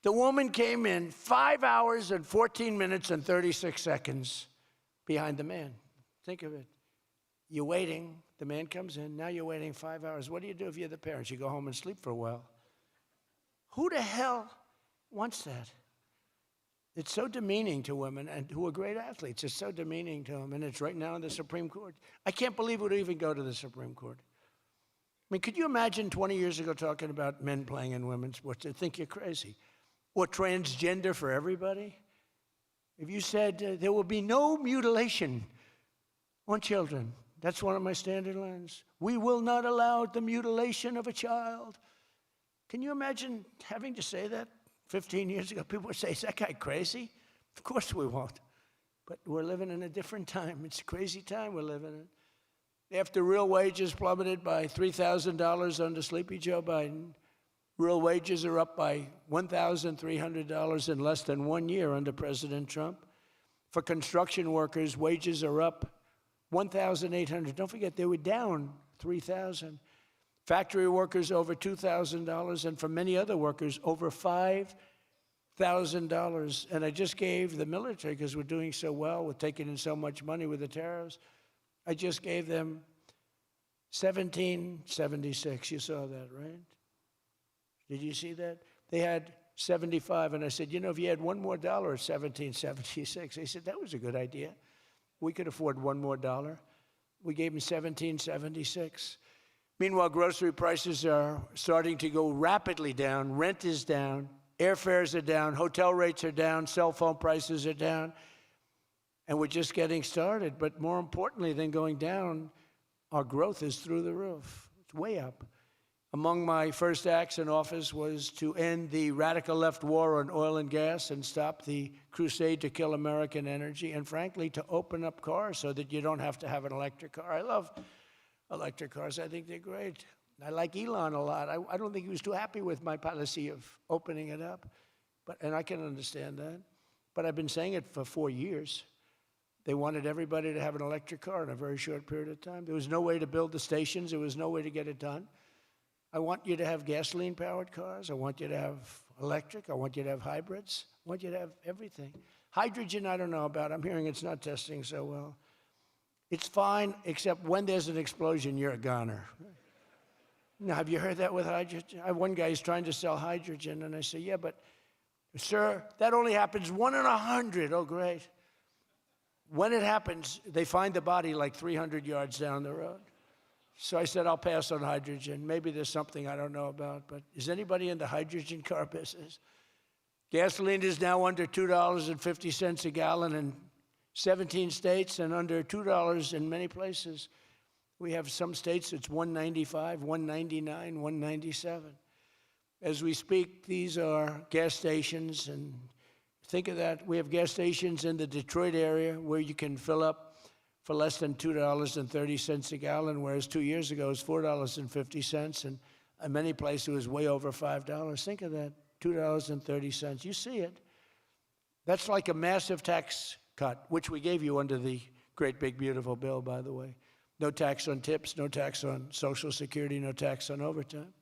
The woman came in 5 hours and 14 minutes and 36 seconds behind the man. Think of it. You're waiting. The man comes in. Now you're waiting 5 hours. What do you do if you're the parents? You go home and sleep for a while. Who the hell wants that? It's so demeaning to women and who are great athletes. It's so demeaning to them, and it's right now in the Supreme Court. I can't believe it would even go to the Supreme Court. I mean, could you imagine 20 years ago talking about men playing in women's sports? They'd think you're crazy. Or transgender for everybody? If you said there will be no mutilation on children, that's one of my standard lines. We will not allow the mutilation of a child. Can you imagine having to say that 15 years ago? People would say, is that guy crazy? Of course we won't. But we're living in a different time. It's a crazy time we're living in. After real wages plummeted by $3,000 under Sleepy Joe Biden, real wages are up by $1,300 in less than 1 year under President Trump. For construction workers, wages are up $1,800. Don't forget, they were down $3,000. Factory workers over $2,000, and for many other workers, over $5,000. And I just gave the military, because we're doing so well with taking in so much money with the tariffs, I just gave them $1,776. You saw that, right? Did you see that? They had 75, and I said, you know, if you had one more dollar, it's $1,776. They said, that was a good idea. we could afford one more dollar. We gave them $17.76. Meanwhile, grocery prices are starting to go rapidly down. Rent is down. Airfares are down. Hotel rates are down. Cell phone prices are down. And we're just getting started. But more importantly than going down, our growth is through the roof. It's way up. Among my first acts in office was to end the radical left war on oil and gas and stop the crusade to kill American energy, and frankly, to open up cars so that you don't have to have an electric car. I love electric cars. I think they're great. I like Elon a lot. I don't think he was too happy with my policy of opening it up, and I can understand that. But I've been saying it for 4 years. They wanted everybody to have an electric car in a very short period of time. There was no way to build the stations. There was no way to get it done. I want you to have gasoline-powered cars. I want you to have electric. I want you to have hybrids. I want you to have everything. Hydrogen, I don't know about. I'm hearing it's not testing so well. It's fine, except when there's an explosion, you're a goner. Now, have you heard that with hydrogen? I have one guy who's trying to sell hydrogen, and I say, yeah, but, sir, that only happens 1 in 100. Oh, great. When it happens, they find the body like 300 yards down the road. So I said, I'll pass on hydrogen. Maybe there's something I don't know about, but is anybody in the hydrogen car business? Gasoline is now under $2.50 a gallon in 17 states and under $2 in many places. We have some states it's $1.95, $1.99, $1.97. As we speak, these are gas stations, and think of that. We have gas stations in the Detroit area where you can fill up for less than $2.30 a gallon, whereas 2 years ago it was $4.50, and in many places it was way over $5. Think of that, $2.30. You see it. That's like a massive tax cut, which we gave you under the great big beautiful bill, by the way. No tax on tips, no tax on Social Security, no tax on overtime.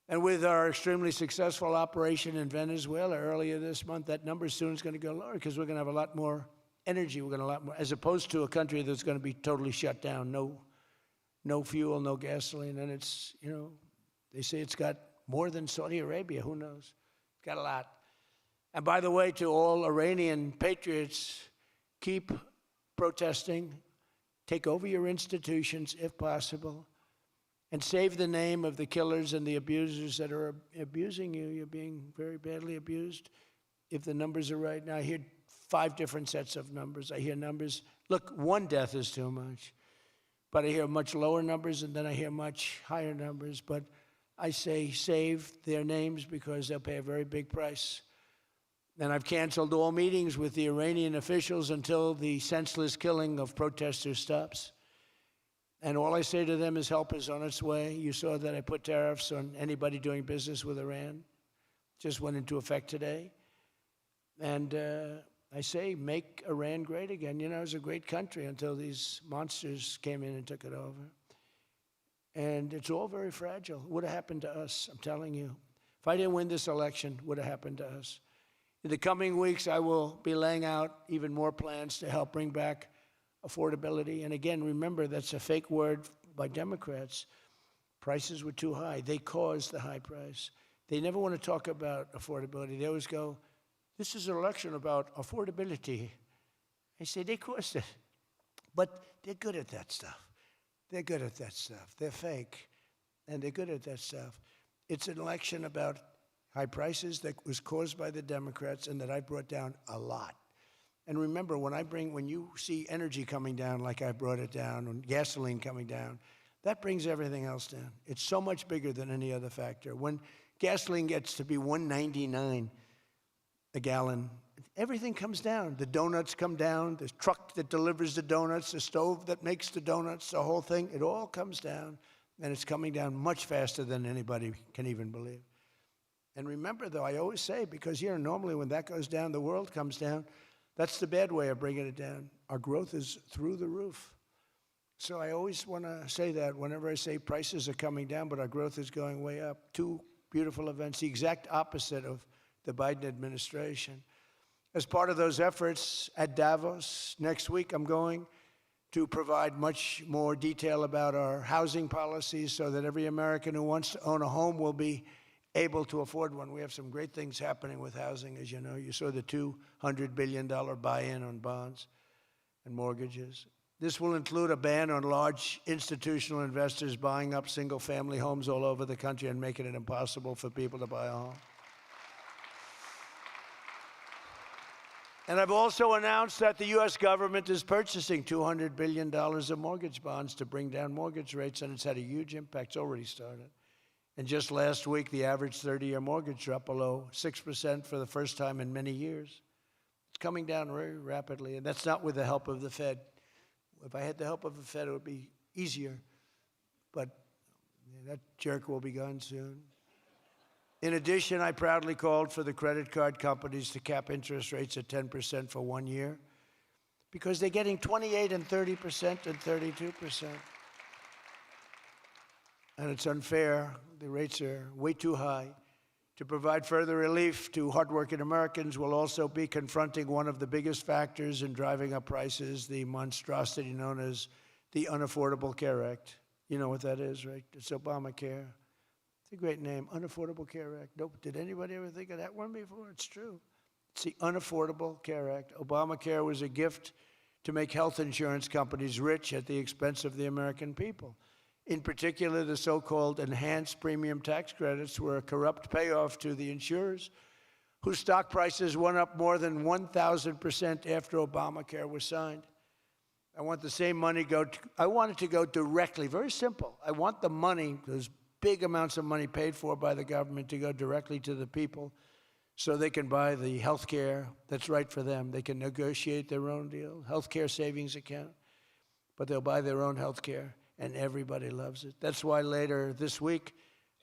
And with our extremely successful operation in Venezuela earlier this month, that number soon is going to go lower because we're going to have a lot more energy. We're going to have a lot more, as opposed to a country that's going to be totally shut down, no fuel, no gasoline. And it's, they say it's got more than Saudi Arabia. Who knows? It's got a lot. And by the way, to all Iranian patriots, keep protesting, take over your institutions if possible, and save the name of the killers and the abusers that are abusing you. You're being very badly abused. If the numbers are right now, I hear 5 different sets of numbers. I hear numbers, look, 1 death is too much. But I hear much lower numbers, and then I hear much higher numbers. But I say save their names because they'll pay a very big price. And I've canceled all meetings with the Iranian officials until the senseless killing of protesters stops. And all I say to them is help is on its way. You saw that I put tariffs on anybody doing business with Iran. Just went into effect today. And I say, make Iran great again. It was a great country until these monsters came in and took it over. And it's all very fragile. It would have happened to us, I'm telling you. If I didn't win this election, it would have happened to us. In the coming weeks, I will be laying out even more plans to help bring back affordability. And again, remember, that's a fake word by Democrats. Prices were too high. They caused the high price. They never want to talk about affordability. They always go, this is an election about affordability. I say, they caused it. But they're good at that stuff. They're good at that stuff. They're fake, and they're good at that stuff. It's an election about high prices that was caused by the Democrats and that I brought down a lot. And remember, when you see energy coming down like I brought it down, and gasoline coming down, that brings everything else down. It's so much bigger than any other factor. When gasoline gets to be $1.99 a gallon, everything comes down. The donuts come down, the truck that delivers the donuts, the stove that makes the donuts, the whole thing, it all comes down, and it's coming down much faster than anybody can even believe. And remember, though, I always say, because normally when that goes down, the world comes down. That's the bad way of bringing it down. Our growth is through the roof. So I always want to say that whenever I say prices are coming down, but our growth is going way up. 2 beautiful events, the exact opposite of the Biden administration. As part of those efforts at Davos next week, I'm going to provide much more detail about our housing policies so that every American who wants to own a home will be able to afford one. We have some great things happening with housing, as you know. You saw the $200 billion buy-in on bonds. and mortgages. This will include a ban on large institutional investors buying up single-family homes all over the country and making it impossible for people to buy a home. And I've also announced that the U.S. government is purchasing $200 billion of mortgage bonds to bring down mortgage rates, and it's had a huge impact. It's already started. And just last week, the average 30-year mortgage dropped below 6% for the first time in many years. It's coming down very rapidly, and that's not with the help of the Fed. If I had the help of the Fed, it would be easier. But that jerk will be gone soon. In addition, I proudly called for the credit card companies to cap interest rates at 10% for 1 year because they're getting 28% and 30% and 32%. And it's unfair. The rates are way too high. To provide further relief to hardworking Americans, we'll also be confronting one of the biggest factors in driving up prices, the monstrosity known as the Unaffordable Care Act. You know what that is, right? It's Obamacare. It's a great name, Unaffordable Care Act. Nope. Did anybody ever think of that one before? It's true. It's the Unaffordable Care Act. Obamacare was a gift to make health insurance companies rich at the expense of the American people. In particular, the so-called enhanced premium tax credits were a corrupt payoff to the insurers, whose stock prices went up more than 1,000% after Obamacare was signed. I want the same money I want it to go directly, very simple. I want the money, those big amounts of money paid for by the government, to go directly to the people so they can buy the health care that's right for them. They can negotiate their own deal, health care savings account, but they'll buy their own health care. And everybody loves it. That's why later this week,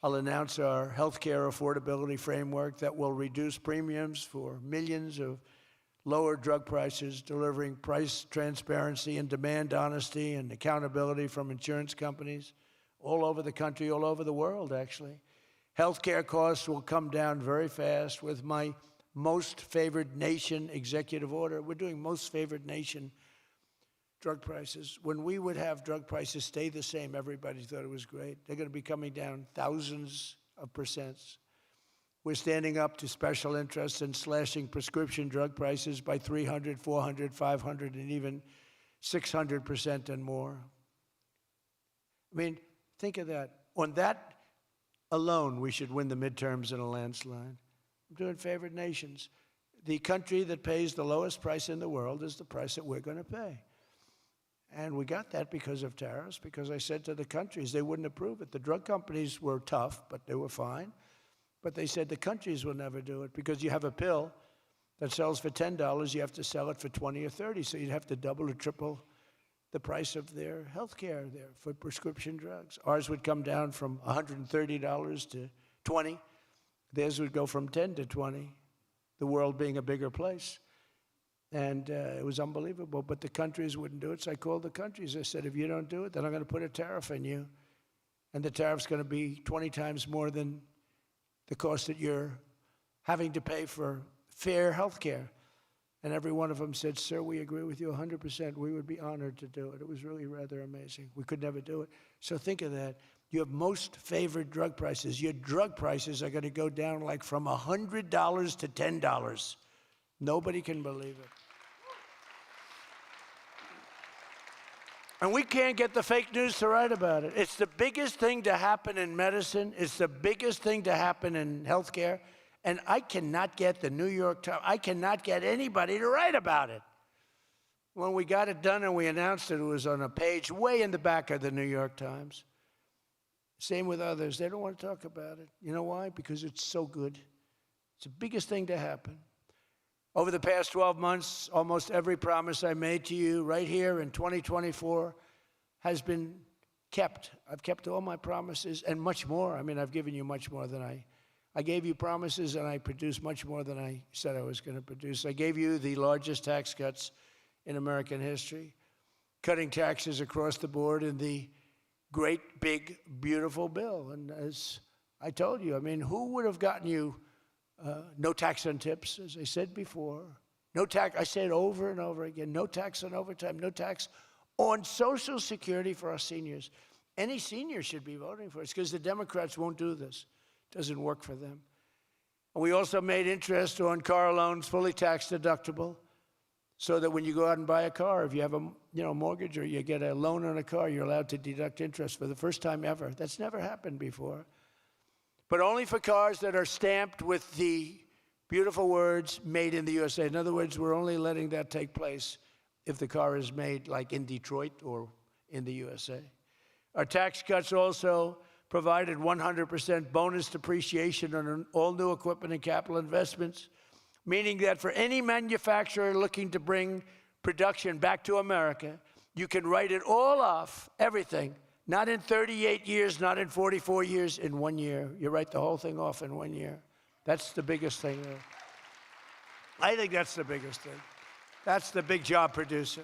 I'll announce our healthcare affordability framework that will reduce premiums for millions of lower drug prices, delivering price transparency and demand honesty and accountability from insurance companies all over the country, all over the world, actually. Healthcare costs will come down very fast with my most favored nation executive order. We're doing most favored nation drug prices. When we would have drug prices stay the same, everybody thought it was great. They're going to be coming down thousands of percents. We're standing up to special interests and slashing prescription drug prices by 300, 400, 500, and even 600% and more. I mean, think of that. On that alone, we should win the midterms in a landslide. I'm doing favored nations. The country that pays the lowest price in the world is the price that we're going to pay. And we got that because of tariffs, because I said to the countries they wouldn't approve it. The drug companies were tough, but they were fine. But they said the countries will never do it because you have a pill that sells for $10, you have to sell it for 20 or 30, so you'd have to double or triple the price of their health care there for prescription drugs. Ours would come down from $130 to $20. Theirs would go from 10 to 20, the world being a bigger place. And it was unbelievable, but the countries wouldn't do it. So I called the countries. I said, if you don't do it, then I'm going to put a tariff on you. And the tariff's going to be 20 times more than the cost that you're having to pay for fair health care. And every one of them said, sir, we agree with you 100%. We would be honored to do it. It was really rather amazing. We could never do it. So think of that. You have most favored drug prices. Your drug prices are going to go down like from $100 to $10. Nobody can believe it. And we can't get the fake news to write about it. It's the biggest thing to happen in medicine. It's the biggest thing to happen in healthcare. And I cannot get the New York Times, I cannot get anybody to write about it. When we got it done and we announced it, it was on a page way in the back of the New York Times. Same with others. They don't want to talk about it. You know why? Because it's so good. It's the biggest thing to happen. Over the past 12 months, almost every promise I made to you right here in 2024 has been kept. I've kept all my promises and much more. I mean, I've given you much more than I gave you promises, and I produced much more than I said I was going to produce. I gave you the largest tax cuts in American history, cutting taxes across the board in the great, big, beautiful bill. And as I told you, I mean, who would have gotten you no tax on tips, as I said before. No tax, I say it over and over again, no tax on overtime, no tax on Social Security for our seniors. Any senior should be voting for us because the Democrats won't do this. It doesn't work for them. And we also made interest on car loans fully tax deductible so that when you go out and buy a car, if you have a mortgage or you get a loan on a car, you're allowed to deduct interest for the first time ever. That's never happened before. But only for cars that are stamped with the beautiful words, made in the USA. In other words, we're only letting that take place if the car is made like in Detroit or in the USA. Our tax cuts also provided 100% bonus depreciation on all new equipment and capital investments, meaning that for any manufacturer looking to bring production back to America, you can write it all off, everything, not in 38 years, not in 44 years, in 1 year. You write the whole thing off in 1 year. That's the biggest thing there. I think that's the biggest thing. That's the big job producer.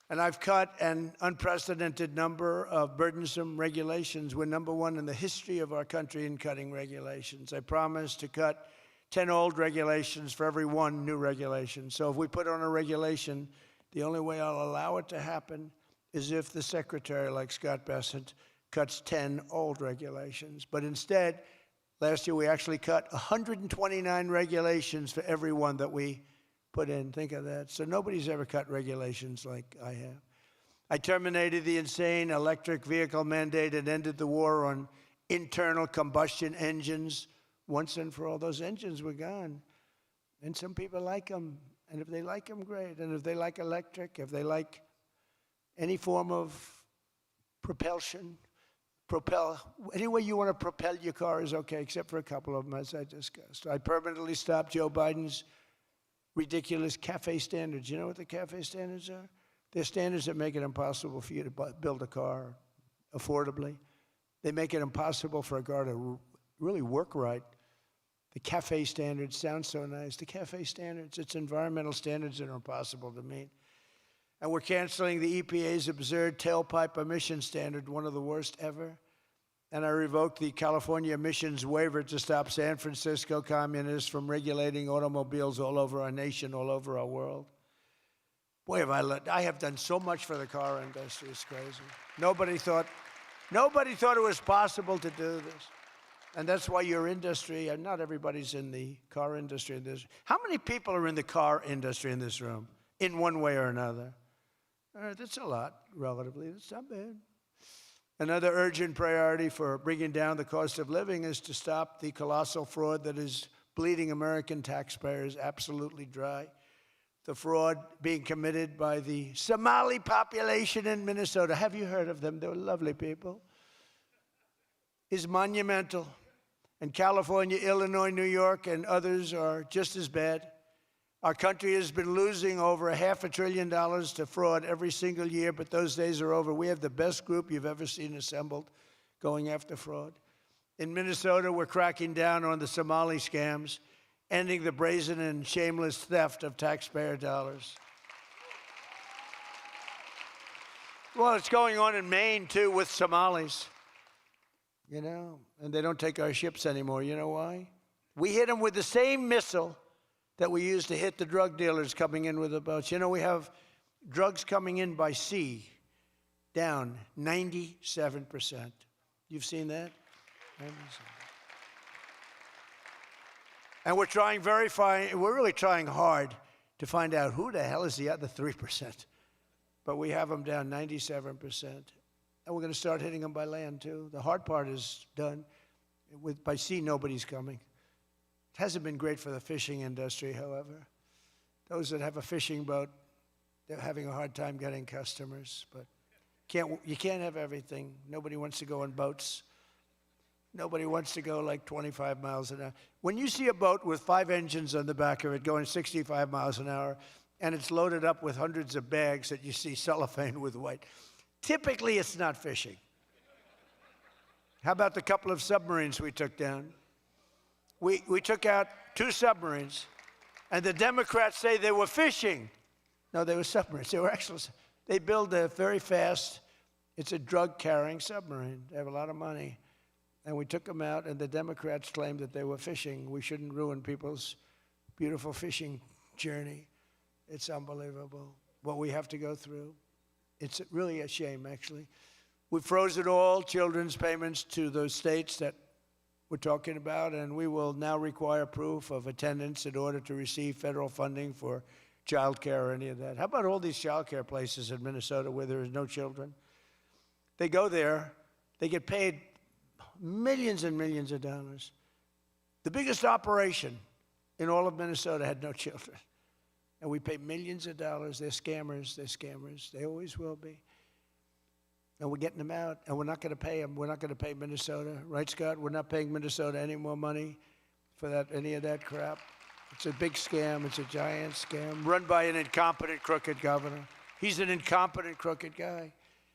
And I've cut an unprecedented number of burdensome regulations. We're number one in the history of our country in cutting regulations. I promise to cut 10 old regulations for every one new regulation. So if we put on a regulation, the only way I'll allow it to happen is if the secretary, like Scott Bessent, cuts 10 old regulations. But instead, last year we actually cut 129 regulations for every one that we put in. Think of that. So nobody's ever cut regulations like I have. I terminated the insane electric vehicle mandate and ended the war on internal combustion engines. Once and for all, those engines were gone. And some people like them. And if they like them, great. And if they like electric, if they like any form of propulsion, any way you want to propel your car is okay, except for a couple of them, as I discussed. I permanently stopped Joe Biden's ridiculous CAFE standards. You know what the CAFE standards are? They're standards that make it impossible for you to build a car affordably. They make it impossible for a car to really work right. The CAFE standards sound so nice. The CAFE standards, it's environmental standards that are impossible to meet. And we're canceling the EPA's absurd tailpipe emission standard, one of the worst ever. And I revoked the California emissions waiver to stop San Francisco communists from regulating automobiles all over our nation, all over our world. Boy, I have done so much for the car industry. It's crazy. Nobody thought it was possible to do this. And that's why your industry, and not everybody's in the car industry. How many people are in the car industry in this room, in one way or another? That's a lot, relatively. That's not bad. Another urgent priority for bringing down the cost of living is to stop the colossal fraud that is bleeding American taxpayers absolutely dry. The fraud being committed by the Somali population in Minnesota. Have you heard of them? They're lovely people. Is monumental. And California, Illinois, New York, and others are just as bad. Our country has been losing over $500 billion to fraud every single year, but those days are over. We have the best group you've ever seen assembled going after fraud. In Minnesota, we're cracking down on the Somali scams, ending the brazen and shameless theft of taxpayer dollars. Well, it's going on in Maine, too, with Somalis. You know, and they don't take our ships anymore. You know why? We hit them with the same missile that we used to hit the drug dealers coming in with the boats. You know, we have drugs coming in by sea down 97%. You've seen that? 97%. And we're trying we're really trying hard to find out who the hell is the other 3%. But we have them down 97%. And we're going to start hitting them by land, too. The hard part is done. By sea, nobody's coming. It hasn't been great for the fishing industry, however. Those that have a fishing boat, they're having a hard time getting customers. But you can't have everything. Nobody wants to go on boats. Nobody wants to go like 25 miles an hour. When you see a boat with 5 engines on the back of it going 65 miles an hour, and it's loaded up with hundreds of bags that you see cellophane with white, typically it's not fishing. How about the couple of submarines we took down? We took out 2 submarines, and the Democrats say they were fishing. No, they were submarines. They were actually, they build a very fast, it's a drug-carrying submarine. They have a lot of money. And we took them out, and the Democrats claimed that they were fishing. We shouldn't ruin people's beautiful fishing journey. It's unbelievable what we have to go through. It's really a shame, actually. We froze it all, children's payments to those states that we're talking about, and we will now require proof of attendance in order to receive federal funding for child care or any of that. How about all these child care places in Minnesota where there is no children? They go there, they get paid millions and millions of dollars. The biggest operation in all of Minnesota had no children. And we pay millions of dollars. They're scammers, they always will be. And we're getting them out, and we're not going to pay them. We're not going to pay Minnesota. Right, Scott? We're not paying Minnesota any more money for that, any of that crap. It's a big scam. It's a giant scam run by an incompetent, crooked governor. He's an incompetent, crooked guy.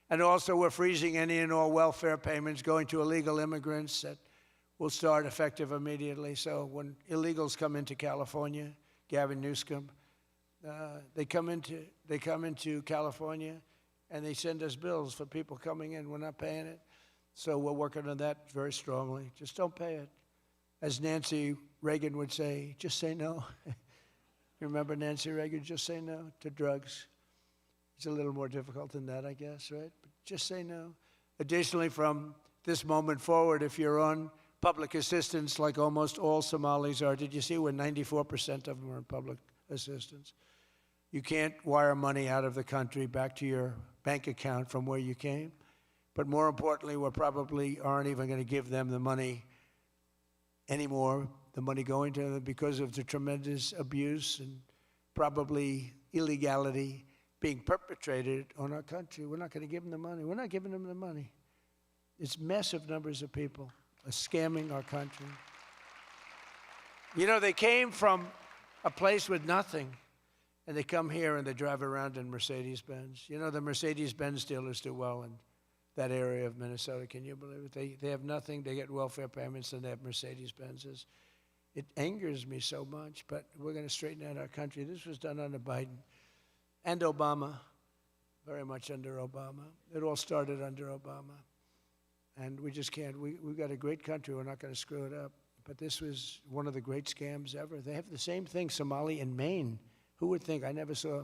And also, we're freezing any and all welfare payments going to illegal immigrants that will start effective immediately. So when illegals come into California, Gavin Newsom, they come into California, and they send us bills for people coming in. We're not paying it. So we're working on that very strongly. Just don't pay it. As Nancy Reagan would say, just say no. You remember Nancy Reagan? Just say no to drugs. It's a little more difficult than that, I guess, right? But just say no. Additionally, from this moment forward, if you're on public assistance, like almost all Somalis are, did you see where 94% of them are on public assistance? You can't wire money out of the country back to your bank account from where you came. But more importantly, we probably aren't even going to give them the money anymore, the money going to them, because of the tremendous abuse and probably illegality being perpetrated on our country. We're not going to give them the money. We're not giving them the money. It's massive numbers of people are scamming our country. You know, they came from a place with nothing, and they come here and they drive around in Mercedes-Benz. You know, the Mercedes-Benz dealers do well in that area of Minnesota. Can you believe it? They have nothing. They get welfare payments, and they have Mercedes-Benzes. It angers me so much, but we're going to straighten out our country. This was done under Biden and Obama, very much under Obama. It all started under Obama. And we just can't. We've got a great country. We're not going to screw it up. But this was one of the great scams ever. They have the same thing, Somali in Maine. Who would think? I never saw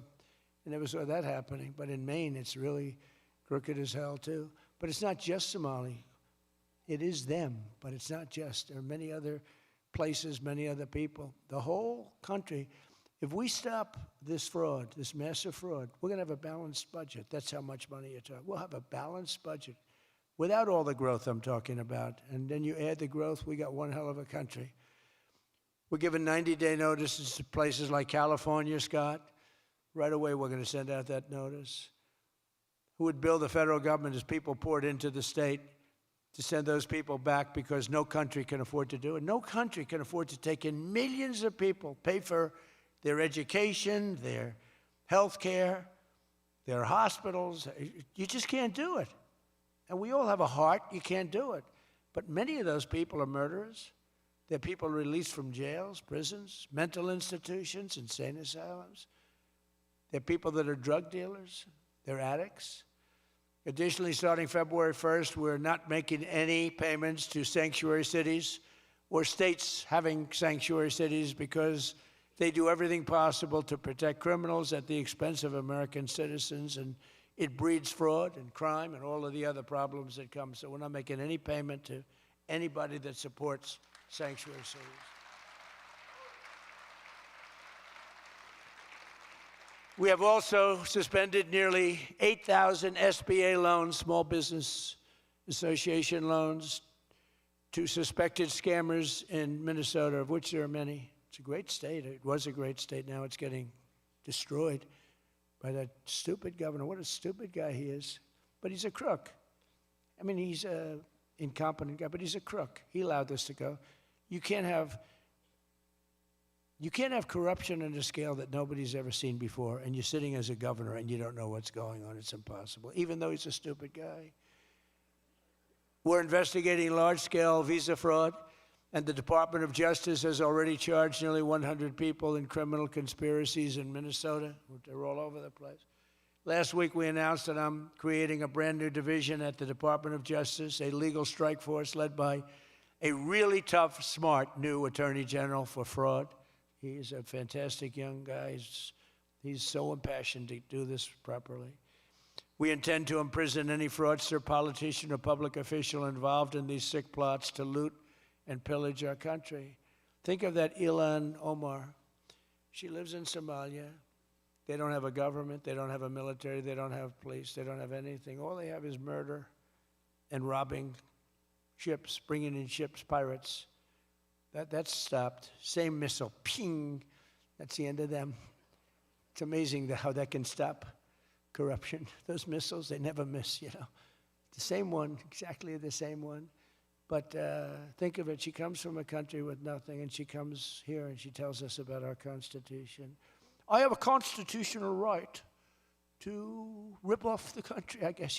that happening. But in Maine, it's really crooked as hell, too. But it's not just Somali. It is them, but it's not just. There are many other places, many other people. The whole country, if we stop this fraud, this massive fraud, we're going to have a balanced budget. That's how much money you're talking. We'll have a balanced budget without all the growth I'm talking about. And then you add the growth, we got one hell of a country. We're giving 90-day notices to places like California, Scott. Right away, we're going to send out that notice. Who would bill the federal government as people poured into the state to send those people back, because no country can afford to do it. No country can afford to take in millions of people, pay for their education, their health care, their hospitals. You just can't do it. And we all have a heart. You can't do it. But many of those people are murderers. They're people released from jails, prisons, mental institutions, insane asylums. They're people that are drug dealers. They're addicts. Additionally, starting February 1st, we're not making any payments to sanctuary cities or states having sanctuary cities, because they do everything possible to protect criminals at the expense of American citizens, and it breeds fraud and crime and all of the other problems that come. So we're not making any payment to anybody that supports sanctuary cities. We have also suspended nearly 8,000 SBA loans, Small Business Association loans, to suspected scammers in Minnesota, of which there are many. It's a great state. It was a great state. Now it's getting destroyed by that stupid governor. What a stupid guy he is. But he's a crook. I mean, he's an incompetent guy, but he's a crook. He allowed this to go. You can't have corruption on a scale that nobody's ever seen before, and you're sitting as a governor and you don't know what's going on. It's impossible, even though he's a stupid guy. We're investigating large-scale visa fraud, and the Department of Justice has already charged nearly 100 people in criminal conspiracies in Minnesota. They're all over the place. Last week, we announced that I'm creating a brand-new division at the Department of Justice, a legal strike force led by a really tough, smart new Attorney General for fraud. He's a fantastic young guy. He's so impassioned to do this properly. We intend to imprison any fraudster, politician, or public official involved in these sick plots to loot and pillage our country. Think of that Ilan Omar. She lives in Somalia. They don't have a government. They don't have a military. They don't have police. They don't have anything. All they have is murder and robbing ships, bringing in ships, pirates. That's stopped. Same missile, ping. That's the end of them. It's amazing how that can stop corruption. Those missiles, they never miss, you know. The same one, exactly the same one. But think of it, she comes from a country with nothing, and she comes here and she tells us about our Constitution. I have a constitutional right to rip off the country. I guess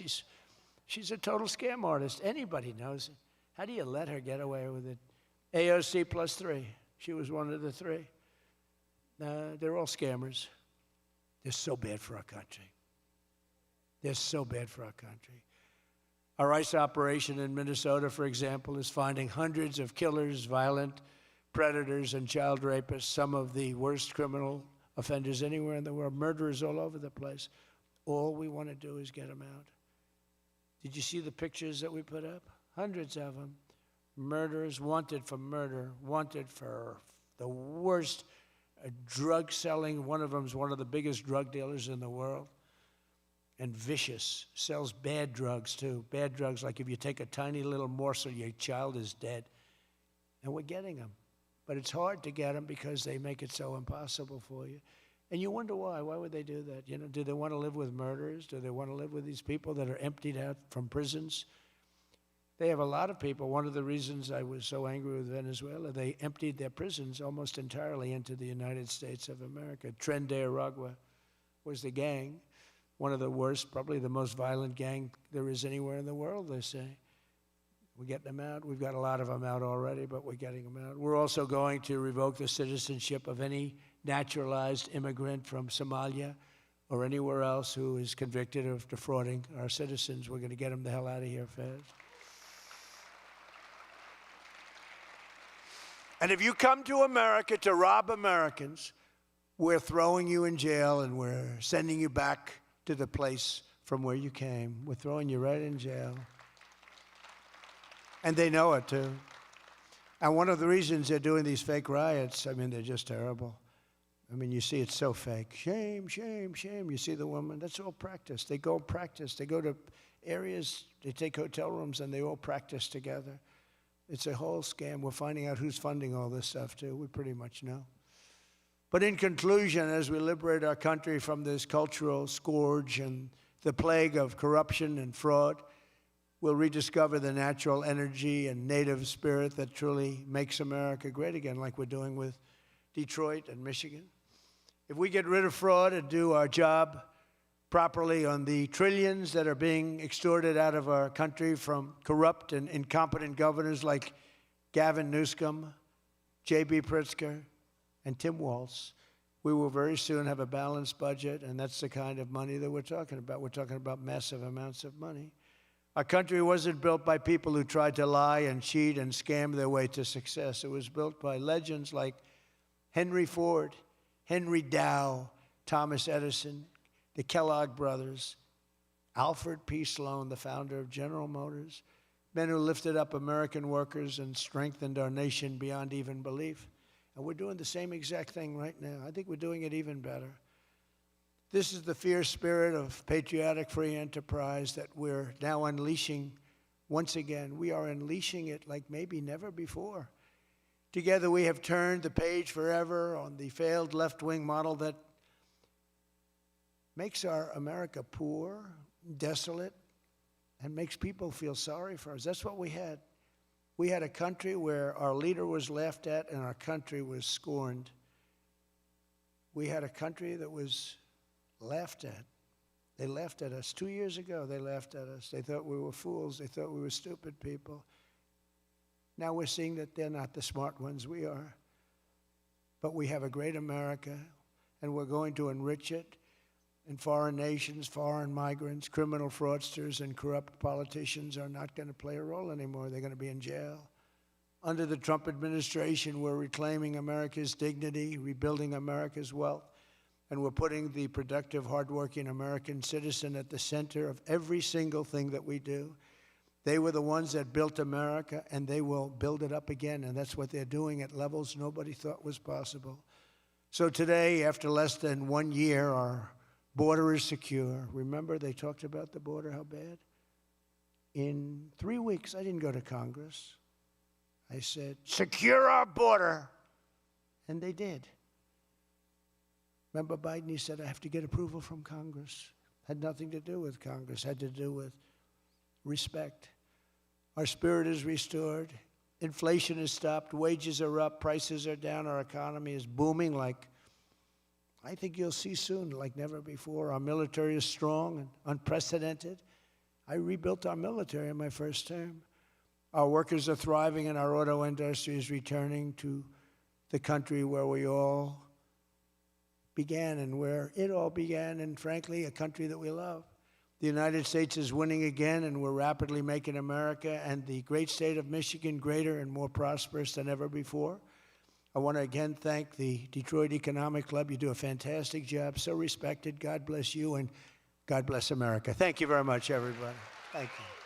she's a total scam artist. Anybody knows it. How do you let her get away with it? AOC +3. She was one of the three. They're all scammers. They're so bad for our country. They're so bad for our country. Our ICE operation in Minnesota, for example, is finding hundreds of killers, violent predators, and child rapists, some of the worst criminal offenders anywhere in the world, murderers all over the place. All we want to do is get them out. Did you see the pictures that we put up? Hundreds of them. Murderers wanted for murder, wanted for the worst drug selling. One of them is one of the biggest drug dealers in the world. And vicious, sells bad drugs too. Bad drugs, like if you take a tiny little morsel, your child is dead. And we're getting them. But it's hard to get them because they make it so impossible for you. And you wonder why. Why would they do that? You know, do they want to live with murderers? Do they want to live with these people that are emptied out from prisons? They have a lot of people. One of the reasons I was so angry with Venezuela, they emptied their prisons almost entirely into the United States of America. Tren de Aragua was the gang. One of the worst, probably the most violent gang there is anywhere in the world, they say. We're getting them out. We've got a lot of them out already, but we're getting them out. We're also going to revoke the citizenship of any naturalized immigrant from Somalia or anywhere else who is convicted of defrauding our citizens. We're going to get them the hell out of here fast. And if you come to America to rob Americans, we're throwing you in jail and we're sending you back to the place from where you came. We're throwing you right in jail. And they know it, too. And one of the reasons they're doing these fake riots, I mean, they're just terrible. I mean, you see it's so fake. Shame, shame, shame. You see the woman, that's all practice. They go practice. They go to areas, they take hotel rooms, and they all practice together. It's a whole scam. We're finding out who's funding all this stuff, too. We pretty much know. But in conclusion, as we liberate our country from this cultural scourge and the plague of corruption and fraud, we'll rediscover the natural energy and native spirit that truly makes America great again, like we're doing with Detroit and Michigan. If we get rid of fraud and do our job properly on the trillions that are being extorted out of our country from corrupt and incompetent governors like Gavin Newsom, J.B. Pritzker, and Tim Walz, we will very soon have a balanced budget, and that's the kind of money that we're talking about. We're talking about massive amounts of money. Our country wasn't built by people who tried to lie and cheat and scam their way to success. It was built by legends like Henry Ford, Henry Dow, Thomas Edison, the Kellogg brothers, Alfred P. Sloan, the founder of General Motors, men who lifted up American workers and strengthened our nation beyond even belief. And we're doing the same exact thing right now. I think we're doing it even better. This is the fierce spirit of patriotic free enterprise that we're now unleashing once again. We are unleashing it like maybe never before. Together we have turned the page forever on the failed left-wing model that makes our America poor, desolate, and makes people feel sorry for us. That's what we had. We had a country where our leader was laughed at and our country was scorned. We had a country that was laughed at. They laughed at us. 2 years ago, they laughed at us. They thought we were fools. They thought we were stupid people. Now we're seeing that they're not the smart ones. We are. But we have a great America, and we're going to enrich it. And foreign nations, foreign migrants, criminal fraudsters, and corrupt politicians are not going to play a role anymore. They're going to be in jail. Under the Trump administration, we're reclaiming America's dignity, rebuilding America's wealth, and we're putting the productive, hardworking American citizen at the center of every single thing that we do. They were the ones that built America, and they will build it up again, and that's what they're doing at levels nobody thought was possible. So today, after less than 1 year, our border is secure. Remember, they talked about the border, how bad? In 3 weeks, I didn't go to Congress. I said, secure our border. And they did. Remember Biden, he said, I have to get approval from Congress. Had nothing to do with Congress, had to do with respect. Our spirit is restored. Inflation is stopped. Wages are up. Prices are down. Our economy is booming like I think you'll see soon, like never before. Our military is strong and unprecedented. I rebuilt our military in my first term. Our workers are thriving and our auto industry is returning to the country where we all began and where it all began, and frankly, a country that we love. The United States is winning again, and we're rapidly making America and the great state of Michigan greater and more prosperous than ever before. I want to again thank the Detroit Economic Club. You do a fantastic job, so respected. God bless you, and God bless America. Thank you very much, everybody. Thank you.